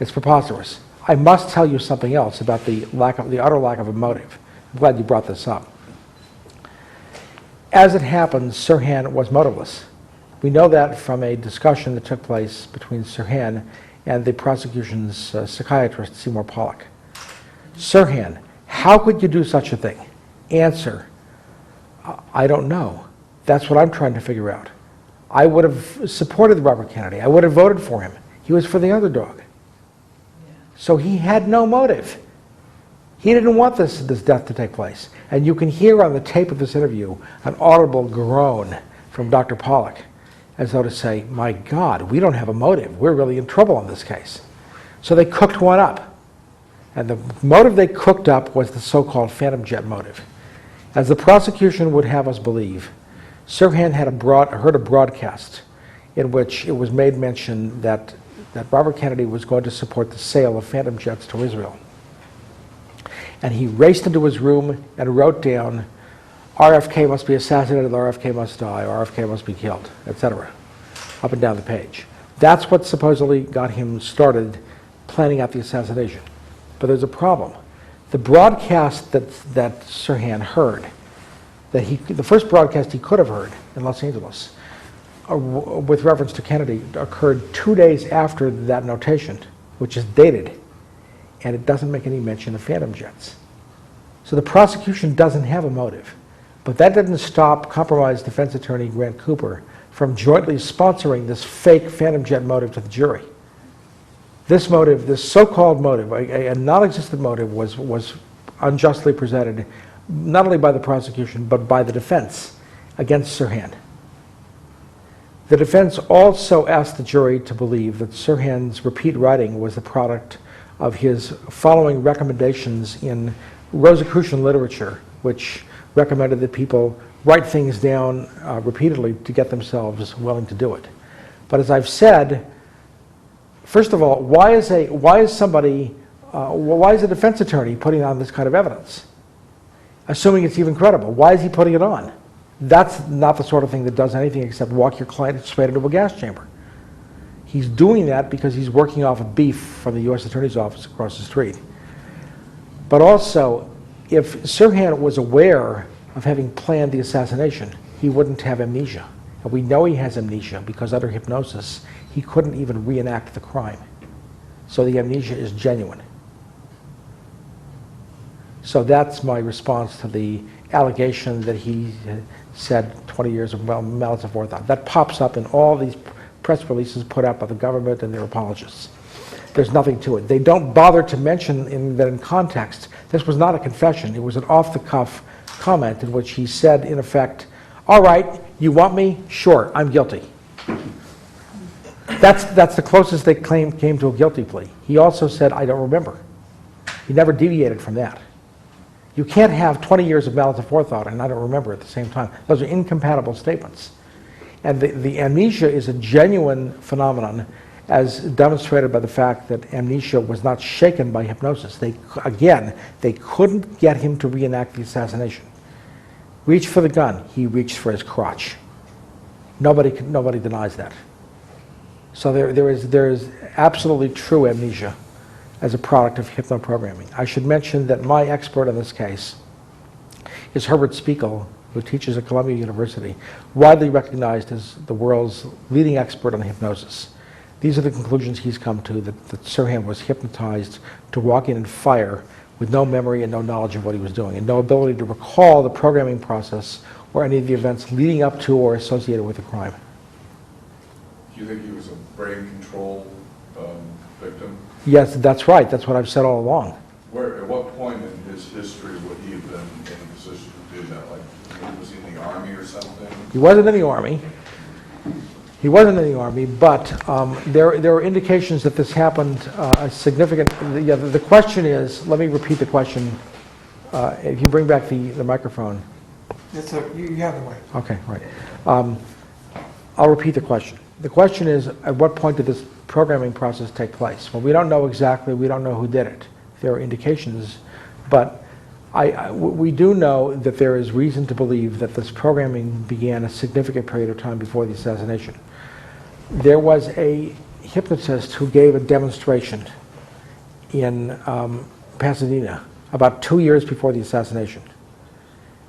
It's preposterous. I must tell you something else about the utter lack of a motive. I'm glad you brought this up. As it happens, Sirhan was motiveless. We know that from a discussion that took place between Sirhan and the prosecution's psychiatrist, Seymour Pollack. Sirhan, how could you do such a thing? Answer, I don't know. That's what I'm trying to figure out. I would have supported Robert Kennedy. I would have voted for him. He was for the underdog. So he had no motive. He didn't want this death to take place. And you can hear on the tape of this interview an audible groan from Dr. Pollack, as though to say, my God, we don't have a motive. We're really in trouble in this case. So they cooked one up. And the motive they cooked up was the so-called phantom jet motive. As the prosecution would have us believe, Sirhan had heard a broadcast in which it was made mention that Robert Kennedy was going to support the sale of phantom jets to Israel. And he raced into his room and wrote down, RFK must be assassinated, RFK must die, RFK must be killed, etc., up and down the page. That's what supposedly got him started planning out the assassination. But there's a problem. The broadcast that Sirhan heard, the first broadcast he could have heard in Los Angeles, with reference to Kennedy, occurred 2 days after that notation, which is dated, and it doesn't make any mention of phantom jets. So the prosecution doesn't have a motive. But that didn't stop compromised defense attorney Grant Cooper from jointly sponsoring this fake phantom jet motive to the jury. This motive, this so-called motive, a non-existent motive, was unjustly presented not only by the prosecution but by the defense against Sirhan. The defense also asked the jury to believe that Sirhan's repeat writing was the product of his following recommendations in Rosicrucian literature, which recommended that people write things down repeatedly to get themselves willing to do it. But as I've said, first of all, why is a defense attorney putting on this kind of evidence, assuming it's even credible? Why is he putting it on? That's not the sort of thing that does anything except walk your client straight into a gas chamber. He's doing that because he's working off a beef from the U.S. Attorney's Office across the street. But also, if Sirhan was aware of having planned the assassination, he wouldn't have amnesia. And we know he has amnesia because under hypnosis, he couldn't even reenact the crime. So the amnesia is genuine. So that's my response to the allegation that he said 20 years of malice aforethought. That pops up in all these press releases put out by the government and their apologists. There's nothing to it. They don't bother to mention that in context, this was not a confession. It was an off-the-cuff comment in which he said, in effect, all right, you want me? Sure, I'm guilty. That's the closest they came to a guilty plea. He also said, I don't remember. He never deviated from that. You can't have 20 years of malice aforethought and I don't remember at the same time. Those are incompatible statements. And the amnesia is a genuine phenomenon, as demonstrated by the fact that amnesia was not shaken by hypnosis. They couldn't get him to reenact the assassination. Reach for the gun, he reached for his crotch. Nobody denies that. So there is absolutely true amnesia as a product of hypnoprogramming. I should mention that my expert on this case is Herbert Spiegel, who teaches at Columbia University, widely recognized as the world's leading expert on hypnosis. These are the conclusions he's come to, that Sirhan was hypnotized to walk in and fire with no memory and no knowledge of what he was doing, and no ability to recall the programming process or any of the events leading up to or associated with the crime. Do you think he was a brain control victim? Yes, that's right. That's what I've said all along. At what point in his history would he have been in a position to do that? Like, was he in the Army or something? He wasn't in the Army. He wasn't in the Army, but there are indications that this happened a significant... the question is, let me repeat the question. If you bring back the microphone. You have the mic. Okay, right. I'll repeat the question. The question is, at what point did this programming process take place? Well, we don't know exactly. We don't know who did it. There are indications, but we do know that there is reason to believe that this programming began a significant period of time before the assassination. There was a hypnotist who gave a demonstration in Pasadena about 2 years before the assassination.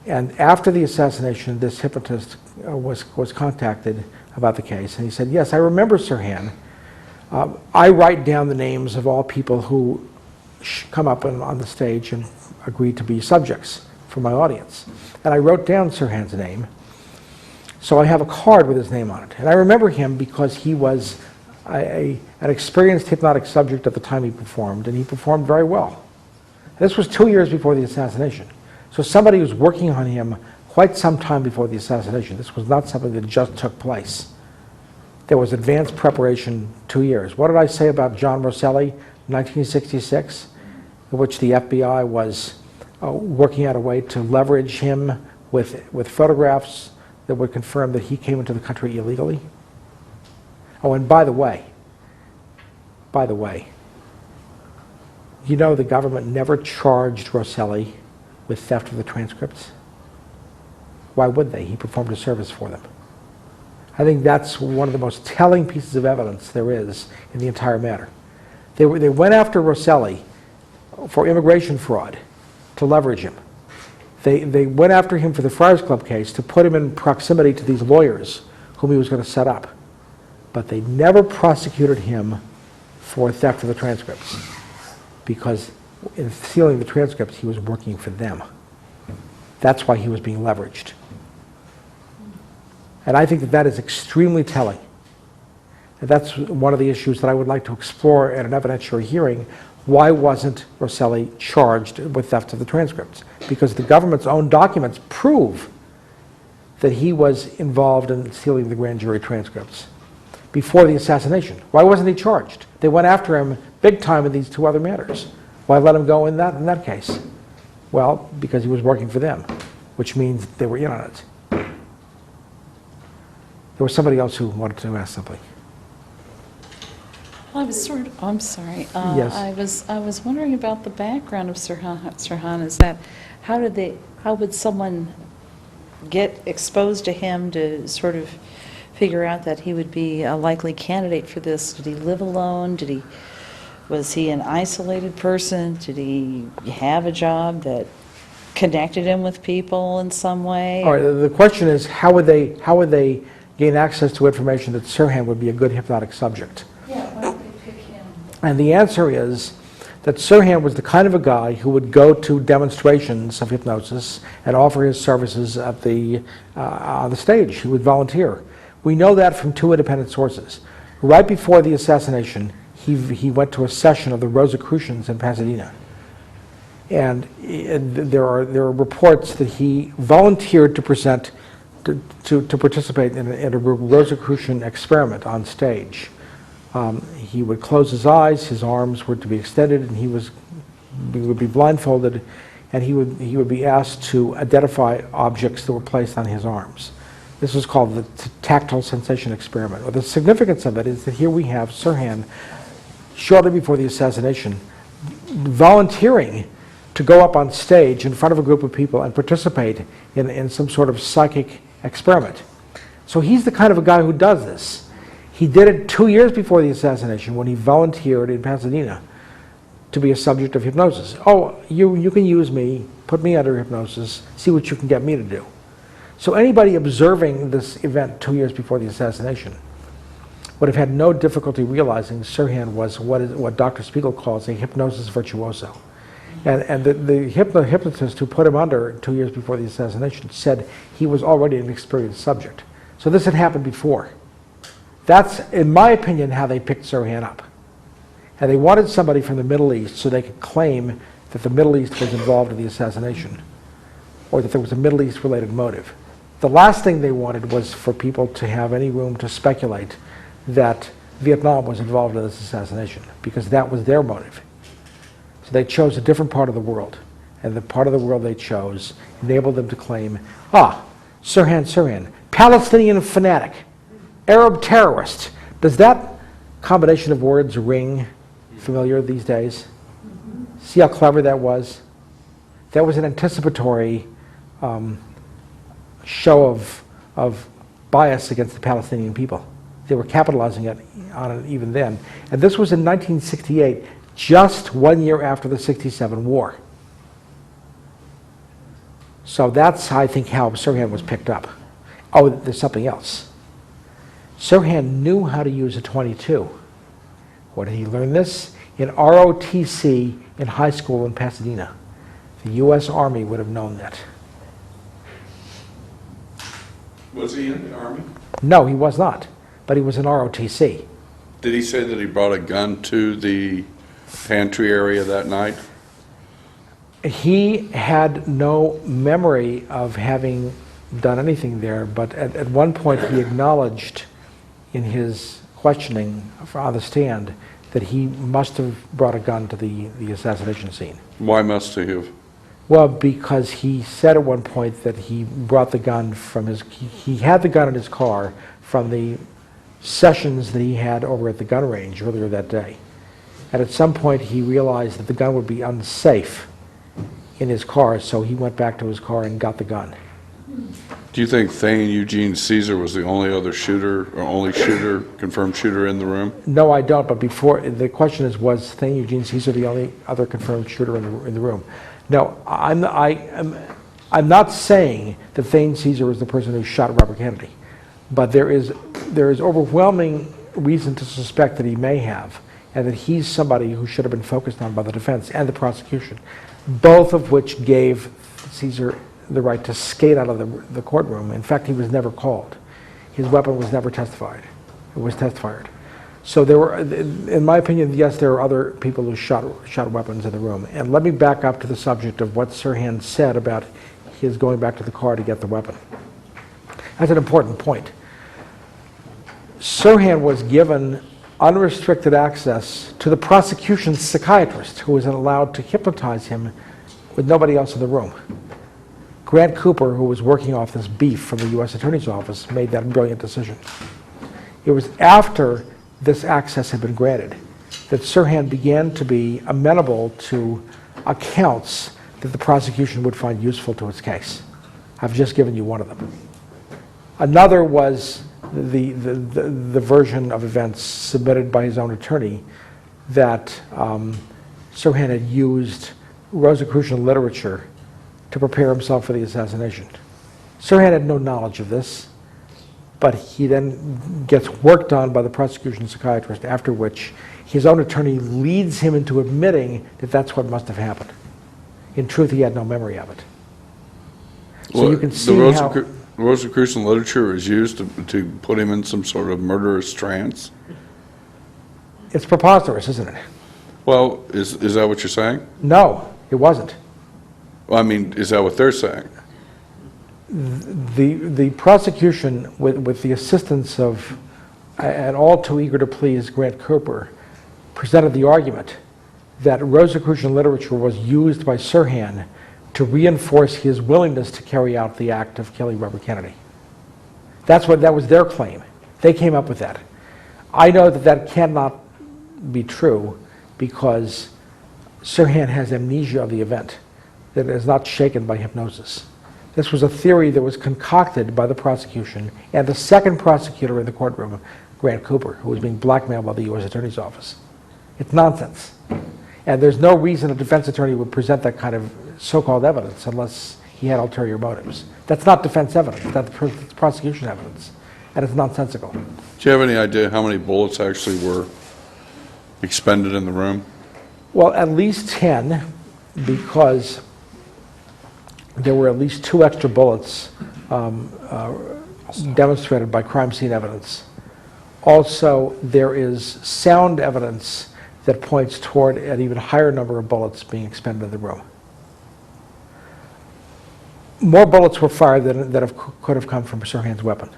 And after the assassination, this hypnotist was contacted about the case, and he said, yes, I remember Sirhan. I write down the names of all people who come up on the stage and agree to be subjects for my audience. And I wrote down Sirhan's name, so I have a card with his name on it. And I remember him because he was an experienced hypnotic subject at the time he performed, and he performed very well. This was 2 years before the assassination. So somebody was working on him quite some time before the assassination. This was not something that just took place. There was advanced preparation 2 years. What did I say about John Rosselli, 1966, in which the FBI was working out a way to leverage him with photographs that would confirm that he came into the country illegally? Oh, and by the way, you know the government never charged Rosselli with theft of the transcripts? Why would they? He performed a service for them. I think that's one of the most telling pieces of evidence there is in the entire matter. They went after Rosselli for immigration fraud to leverage him. They went after him for the Friars Club case to put him in proximity to these lawyers whom he was going to set up. But they never prosecuted him for theft of the transcripts, because in stealing the transcripts, he was working for them. That's why he was being leveraged. And I think that that is extremely telling. And that's one of the issues that I would like to explore at an evidentiary hearing. Why wasn't Rosselli charged with theft of the transcripts? Because the government's own documents prove that he was involved in stealing the grand jury transcripts before the assassination. Why wasn't he charged? They went after him big time in these two other matters. Why let him go in that case? Well, because he was working for them, which means they were in on it. There was somebody else who wanted to ask something. Well, I was I'm sorry. Yes. I was wondering about the background of Sirhan. Is that how would someone get exposed to him to sort of figure out that he would be a likely candidate for this? Did he live alone? Was he an isolated person? Did he have a job that connected him with people in some way? All right, the question is, how would they gain access to information that Sirhan would be a good hypnotic subject? Yeah, why would they pick him? And the answer is that Sirhan was the kind of a guy who would go to demonstrations of hypnosis and offer his services at on the stage. He would volunteer. We know that from two independent sources. Right before the assassination, he went to a session of the Rosicrucians in Pasadena. And there are reports that he volunteered to participate in a Rosicrucian experiment on stage. He would close his eyes, his arms were to be extended, and he would be blindfolded, and he would be asked to identify objects that were placed on his arms. This was called the tactile sensation experiment. Well, the significance of it is that here we have Sirhan, shortly before the assassination, volunteering to go up on stage in front of a group of people and participate in some sort of psychic experiment. So he's the kind of a guy who does this. He did it 2 years before the assassination when he volunteered in Pasadena to be a subject of hypnosis. Oh, you can use me, put me under hypnosis, see what you can get me to do. So anybody observing this event 2 years before the assassination would have had no difficulty realizing Sirhan was what Dr. Spiegel calls a hypnosis virtuoso. And the hypnotist who put him under 2 years before the assassination said he was already an experienced subject. So this had happened before. That's, in my opinion, how they picked Sirhan up. And they wanted somebody from the Middle East so they could claim that the Middle East was involved in the assassination, or that there was a Middle East related motive. The last thing they wanted was for people to have any room to speculate that Vietnam was involved in this assassination, because that was their motive. So they chose a different part of the world, and the part of the world they chose enabled them to claim, Sirhan, Palestinian fanatic, Arab terrorist. Does that combination of words ring familiar these days? See how clever that was? That was an anticipatory show of bias against the Palestinian people. They were capitalizing on it even then. And this was in 1968, just 1 year after the '67 war. So that's, I think, how Sirhan was picked up. Oh, there's something else. Sirhan knew how to use a .22. Where did he learn this? In ROTC in high school in Pasadena. The U.S. Army would have known that. Was he in the Army? No, he was not, but he was in ROTC. Did he say that he brought a gun to the pantry area that night? He had no memory of having done anything there, but at one point he acknowledged in his questioning on the stand that he must have brought a gun to the assassination scene. Why must he have? Well, because he said at one point that he brought the gun from he had the gun in his car from the sessions that he had over at the gun range earlier that day. And at some point he realized that the gun would be unsafe in his car, so he went back to his car and got the gun. Do you think Thane Eugene Caesar was the only other shooter, or only shooter, confirmed shooter in the room? No, I don't, but before, the question is, was Thane Eugene Caesar the only other confirmed shooter in the room? No, I'm not saying that Thane Caesar was the person who shot Robert Kennedy, but there is overwhelming reason to suspect that he may have, and that he's somebody who should have been focused on by the defense and the prosecution, both of which gave Caesar the right to skate out of the courtroom. In fact, he was never called. His weapon was never testified. It was test-fired. So there were, in my opinion, yes, there are other people who shot weapons in the room. And let me back up to the subject of what Sirhan said about his going back to the car to get the weapon. That's an important point. Sirhan was given unrestricted access to the prosecution's psychiatrist, who was allowed to hypnotize him with nobody else in the room. Grant Cooper, who was working off this beef from the U.S. Attorney's Office, made that brilliant decision. It was after this access had been granted that Sirhan began to be amenable to accounts that the prosecution would find useful to its case. I've just given you one of them. Another was the version of events submitted by his own attorney that Sirhan had used Rosicrucian literature to prepare himself for the assassination. Sirhan had no knowledge of this, but he then gets worked on by the prosecution psychiatrist, after which his own attorney leads him into admitting that that's what must have happened. In truth, he had no memory of it. So Well, you can see how... The Rosicrucian literature is used to put him in some sort of murderous trance? It's preposterous, isn't it? Well, is that what you're saying? No, it wasn't. Well, I mean, is that what they're saying? The prosecution, with the assistance of an all too eager to please Grant Cooper, presented the argument that Rosicrucian literature was used by Sirhan to reinforce his willingness to carry out the act of killing Robert Kennedy. That was their claim. They came up with that. I know that cannot be true because Sirhan has amnesia of the event that is not shaken by hypnosis. This was a theory that was concocted by the prosecution and the second prosecutor in the courtroom, Grant Cooper, who was being blackmailed by the U.S. Attorney's Office. It's nonsense. And there's no reason a defense attorney would present that kind of so-called evidence unless he had ulterior motives. That's not defense evidence. That's prosecution evidence. And it's nonsensical. Do you have any idea how many bullets actually were expended in the room? Well, at least 10, because there were at least 2 extra bullets demonstrated by crime scene evidence. Also, there is sound evidence that points toward an even higher number of bullets being expended in the room. More bullets were fired than could have come from Sirhan's weapon.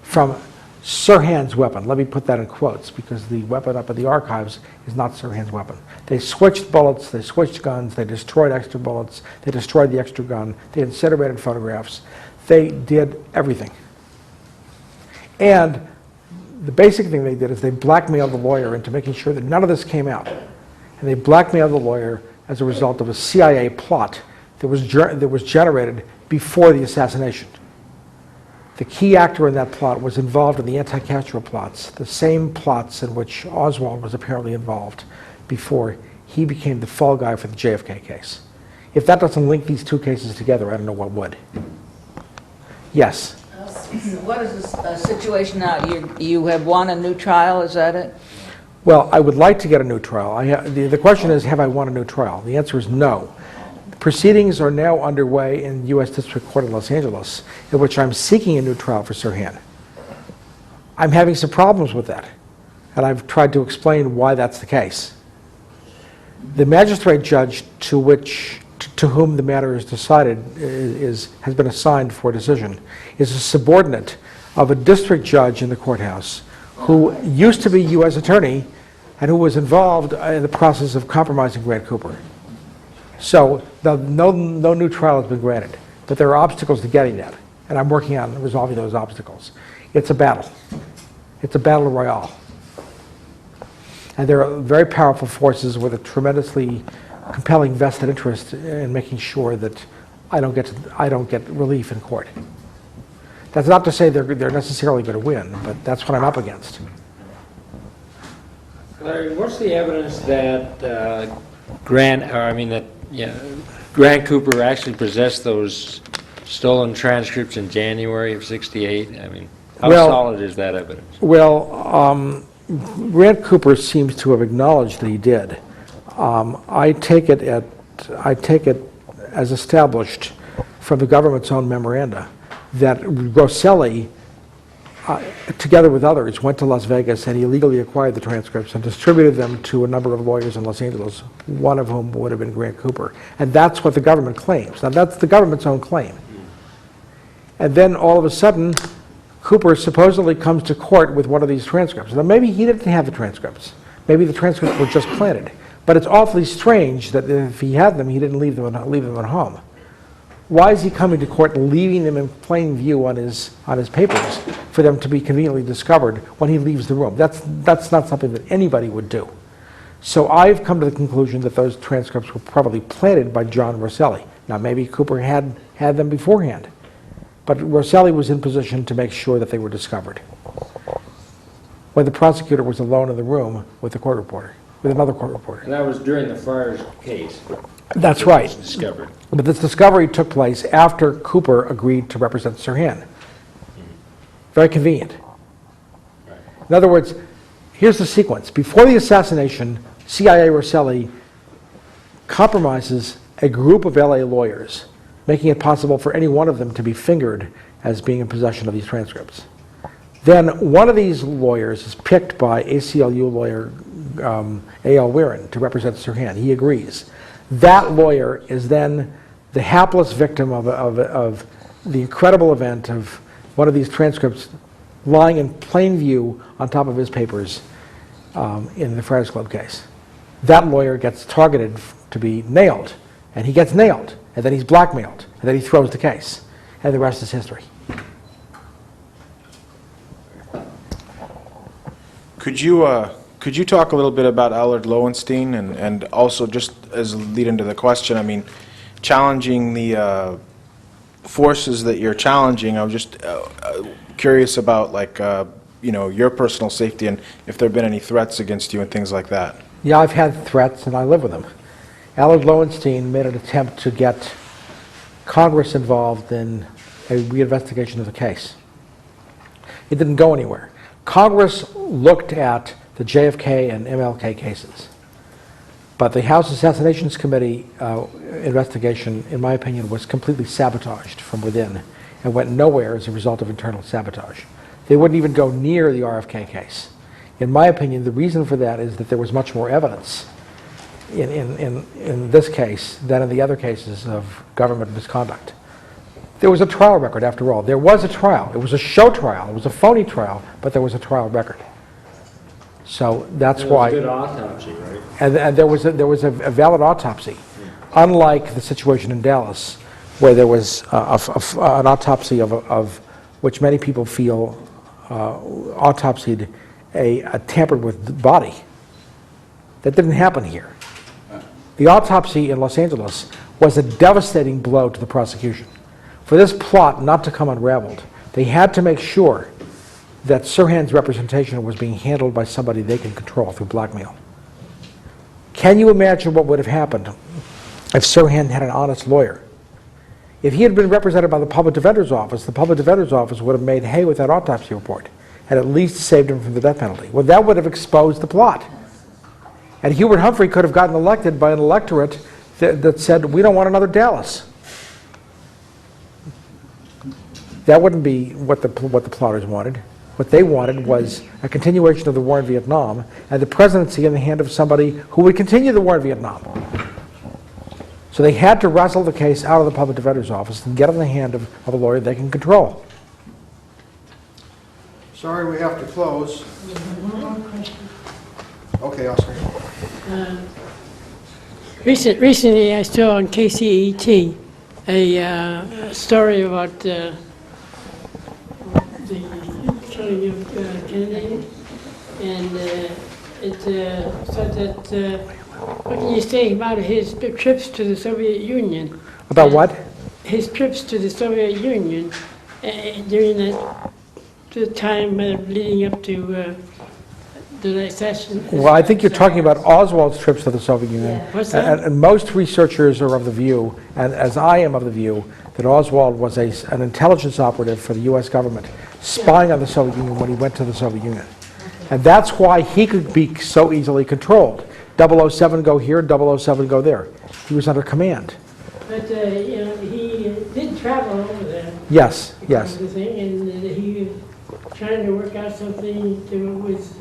From Sirhan's weapon. Let me put that in quotes, because the weapon up at the archives is not Sirhan's weapon. They switched bullets, they switched guns, they destroyed extra bullets, they destroyed the extra gun, they incinerated photographs. They did everything. And the basic thing they did is they blackmailed the lawyer into making sure that none of this came out. And they blackmailed the lawyer as a result of a CIA plot that was generated before the assassination. The key actor in that plot was involved in the anti-Castro plots, the same plots in which Oswald was apparently involved before he became the fall guy for the JFK case. If that doesn't link these 2 cases together, I don't know what would. Yes? What is the situation now? You have won a new trial, is that it? Well, I would like to get a new trial. The question is, have I won a new trial? The answer is no. Proceedings are now underway in U.S. District Court in Los Angeles, in which I'm seeking a new trial for Sirhan. I'm having some problems with that, and I've tried to explain why that's the case. The magistrate judge to whom the matter is decided has been assigned for decision is a subordinate of a district judge in the courthouse who used to be U.S. attorney and who was involved in the process of compromising Grant Cooper. So no new trial has been granted, but there are obstacles to getting that, and I'm working on resolving those obstacles. It's a battle. It's a battle royale. And there are very powerful forces with a tremendously compelling vested interest in making sure that I don't get relief in court. That's not to say they're necessarily going to win, but that's what I'm up against. Larry, what's the evidence that Grant Cooper actually possessed those stolen transcripts in January of '68? I mean, how solid is that evidence? Well, Grant Cooper seems to have acknowledged that he did. I take it as established from the government's own memoranda that Rosselli, together with others, went to Las Vegas and he illegally acquired the transcripts and distributed them to a number of lawyers in Los Angeles, one of whom would have been Grant Cooper. And that's what the government claims. Now, that's the government's own claim. And then all of a sudden, Cooper supposedly comes to court with one of these transcripts. Now, maybe he didn't have the transcripts. Maybe the transcripts were just planted. But it's awfully strange that if he had them, he didn't leave them at home. Why is he coming to court and leaving them in plain view on his papers for them to be conveniently discovered when he leaves the room? That's not something that anybody would do. So I've come to the conclusion that those transcripts were probably planted by John Rosselli. Now, maybe Cooper had them beforehand, but Rosselli was in position to make sure that they were discovered when the prosecutor was alone in the room with the court reporter, with another court reporter. And that was during the Friars case. That's right. It was discovered. But this discovery took place after Cooper agreed to represent Sirhan. Very convenient. In other words, here's the sequence. Before the assassination, CIA Rosselli compromises a group of LA lawyers, making it possible for any one of them to be fingered as being in possession of these transcripts. Then one of these lawyers is picked by ACLU lawyer A.L. Weirin to represent Sirhan. He agrees. That lawyer is then the hapless victim of the incredible event of one of these transcripts lying in plain view on top of his papers in the Friars Club case. That lawyer gets targeted to be nailed, and he gets nailed, and then he's blackmailed, and then he throws the case, and the rest is history. Could you talk a little bit about Allard Lowenstein and also just as a lead into the question, I mean, challenging the forces that you're challenging, I'm just curious about your personal safety and if there have been any threats against you and things like that. Yeah, I've had threats and I live with them. Allard Lowenstein made an attempt to get Congress involved in a reinvestigation of the case. It didn't go anywhere. Congress looked at the JFK and MLK cases, but the House Assassinations Committee investigation, in my opinion, was completely sabotaged from within and went nowhere as a result of internal sabotage. They wouldn't even go near the RFK case. In my opinion, the reason for that is that there was much more evidence in this case than in the other cases of government misconduct. There was a trial record, after all. There was a trial. It was a show trial. It was a phony trial, but there was a trial record. So that's why. It was a good autopsy, right? And there was a valid autopsy, unlike the situation in Dallas, where there was an autopsy of which many people feel autopsied a tampered with body. That didn't happen here. The autopsy in Los Angeles was a devastating blow to the prosecution. For this plot not to come unraveled, they had to make sure that Sirhan's representation was being handled by somebody they can control through blackmail. Can you imagine what would have happened if Sirhan had an honest lawyer? If he had been represented by the public defender's office, the public defender's office would have made hay with that autopsy report and at least saved him from the death penalty. Well, that would have exposed the plot. And Hubert Humphrey could have gotten elected by an electorate that said, we don't want another Dallas. That wouldn't be what the plotters wanted. What they wanted was a continuation of the war in Vietnam and the presidency in the hand of somebody who would continue the war in Vietnam. So they had to wrestle the case out of the public defender's office and get it in the hand of a lawyer they can control. Sorry, we have to close. Okay, Oscar. Recently, I saw on KCET a story about the killing of Kennedy, and it said that, what can you say about his trips to the Soviet Union? About what? His trips to the Soviet Union during the time leading up to the assassination. Well, I think you're talking about Oswald's trips to the Soviet Union. Yeah. What's that? And most researchers are of the view, and as I am of the view, that Oswald was an intelligence operative for the U.S. government, spying on the Soviet Union when he went to the Soviet Union. And that's why he could be so easily controlled. 007 go here, 007 go there. He was under command. But, he did travel over there. Yes, yes. And he was trying to work out something with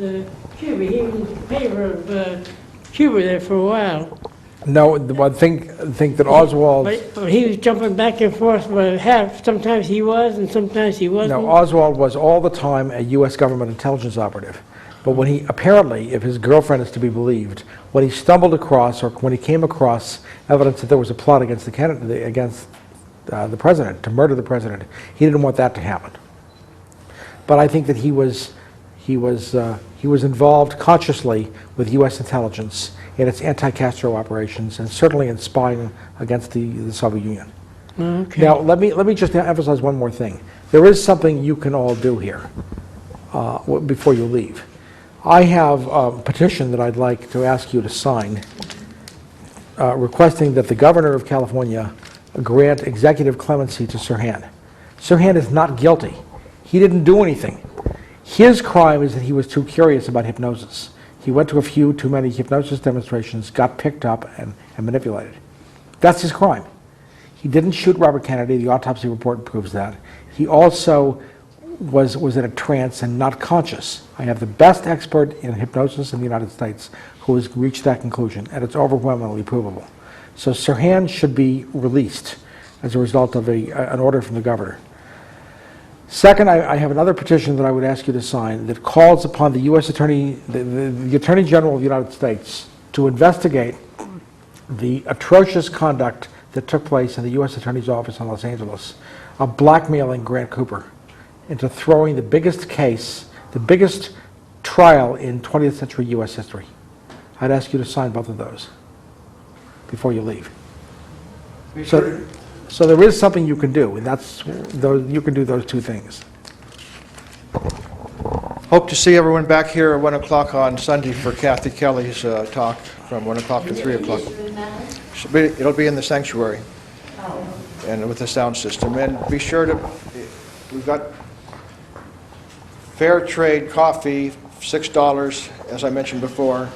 Cuba. He was in favor of Cuba there for a while. No, the one thing that Oswald... But he was jumping back and forth, but sometimes he was and sometimes he wasn't. No, Oswald was all the time a U.S. government intelligence operative. But when he, apparently, if his girlfriend is to be believed, when he stumbled across, or when he came across evidence that there was a plot against the president, to murder the president, he didn't want that to happen. But I think that he was involved consciously with U.S. intelligence in its anti-Castro operations, and certainly in spying against the Soviet Union. Okay. Now, let me just emphasize one more thing. There is something you can all do here before you leave. I have a petition that I'd like to ask you to sign requesting that the governor of California grant executive clemency to Sirhan. Sirhan is not guilty. He didn't do anything. His crime is that he was too curious about hypnosis. He went to a few too many hypnosis demonstrations, got picked up and manipulated. That's his crime. He didn't shoot Robert Kennedy. The autopsy report proves that. He also was in a trance and not conscious. I have the best expert in hypnosis in the United States who has reached that conclusion, and it's overwhelmingly provable. So Sirhan should be released as a result of an order from the governor. Second, I have another petition that I would ask you to sign that calls upon the U.S. Attorney, the Attorney General of the United States, to investigate the atrocious conduct that took place in the U.S. Attorney's Office in Los Angeles of blackmailing Grant Cooper into throwing the biggest case, the biggest trial in 20th century U.S. history. I'd ask you to sign both of those before you leave. So there is something you can do, and you can do those two things. Hope to see everyone back here at 1 o'clock on Sunday for Kathy Kelly's talk from 1 o'clock to 3 o'clock. It'll be in the sanctuary and with the sound system. And be sure to, we've got fair trade coffee, $6, as I mentioned before.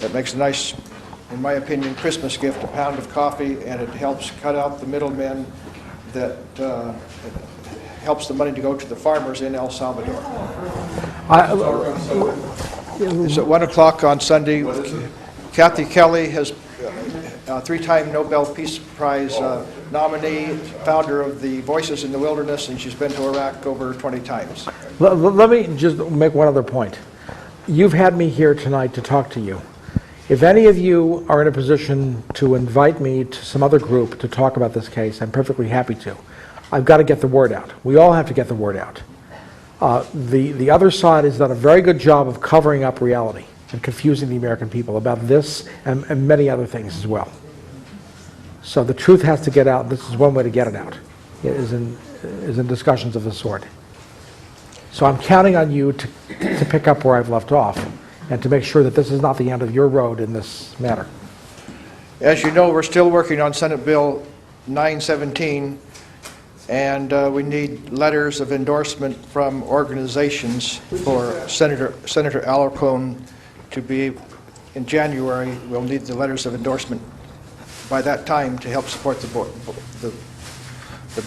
That makes a nice, in my opinion, Christmas gift, a pound of coffee, and it helps cut out the middlemen that helps the money to go to the farmers in El Salvador. It's at 1 o'clock on Sunday. Kathy Kelly has a three-time Nobel Peace Prize nominee, founder of the Voices in the Wilderness, and she's been to Iraq over 20 times. Let me just make one other point. You've had me here tonight to talk to you. If any of you are in a position to invite me to some other group to talk about this case, I'm perfectly happy to. I've got to get the word out. We all have to get the word out. The other side has done a very good job of covering up reality and confusing the American people about this and many other things as well. So the truth has to get out. This is one way to get it out, is in discussions of this sort. So I'm counting on you to pick up where I've left off and to make sure that this is not the end of your road in this matter. As you know, we're still working on Senate Bill 917, and we need letters of endorsement from organizations for Senator Alarcon to be in January. We'll need the letters of endorsement by that time to help support the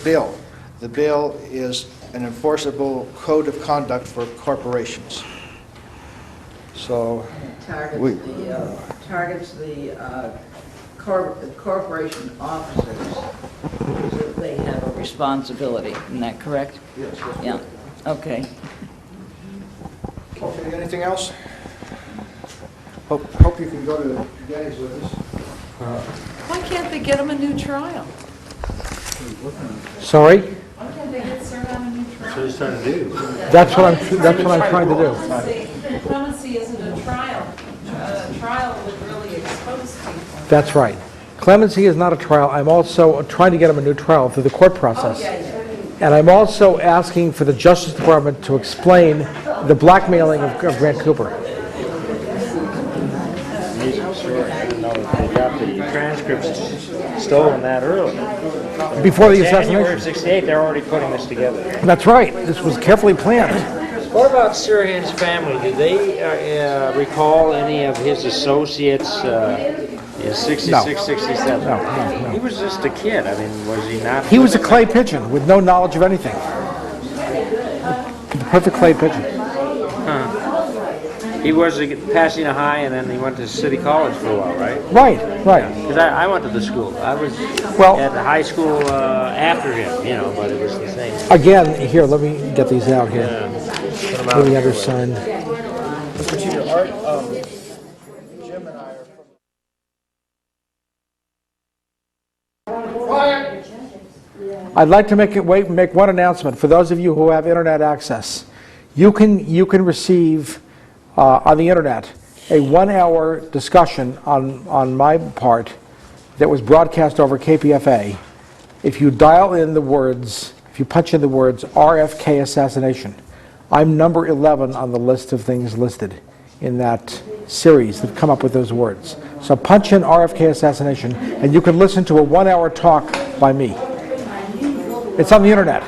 bill. The bill is an enforceable code of conduct for corporations. So, we- Targets the corporation officers, so that they have a responsibility, isn't that correct? yes. Yeah, okay. Okay, anything else? Hope you can go to Gaddy's with us. Why can't they get him a new trial? Sorry? Why can't they get Sirhan a new trial? That's what he's trying to do. That's what I'm trying to do. Clemency isn't a trial. A trial would really expose people. That's right. Clemency is not a trial. I'm also trying to get him a new trial through the court process. And I'm also asking for the Justice Department to explain the blackmailing of Grant Cooper. Amazing story. I didn't know that they got the transcripts stolen that early. Before the January assassination. of '68, they're already putting this together. That's right. This was carefully planned. What about Sirhan's family? Did they recall any of his associates in 66, 67? No. He was just a kid. I mean, was he not? He was a clay pigeon with no knowledge of anything. The perfect clay pigeon. He was passing a high, and then he went to City College for a while, right? Right. Because I went to the school. I was Well- at the high school after him, you know, but it was the same. Again, here, let me get these out here. Put 'em out Really there. undersigned. Mr. Teeter, Jim and I are I'd like to make one announcement. For those of you who have internet access, you can receive on the internet a 1-hour discussion on my part that was broadcast over KPFA. If you dial in the words, if you punch in the words RFK Assassination, I'm number 11 on the list of things listed in that series that come up with those words. So punch in RFK Assassination, and you can listen to a 1-hour talk by me. It's on the internet.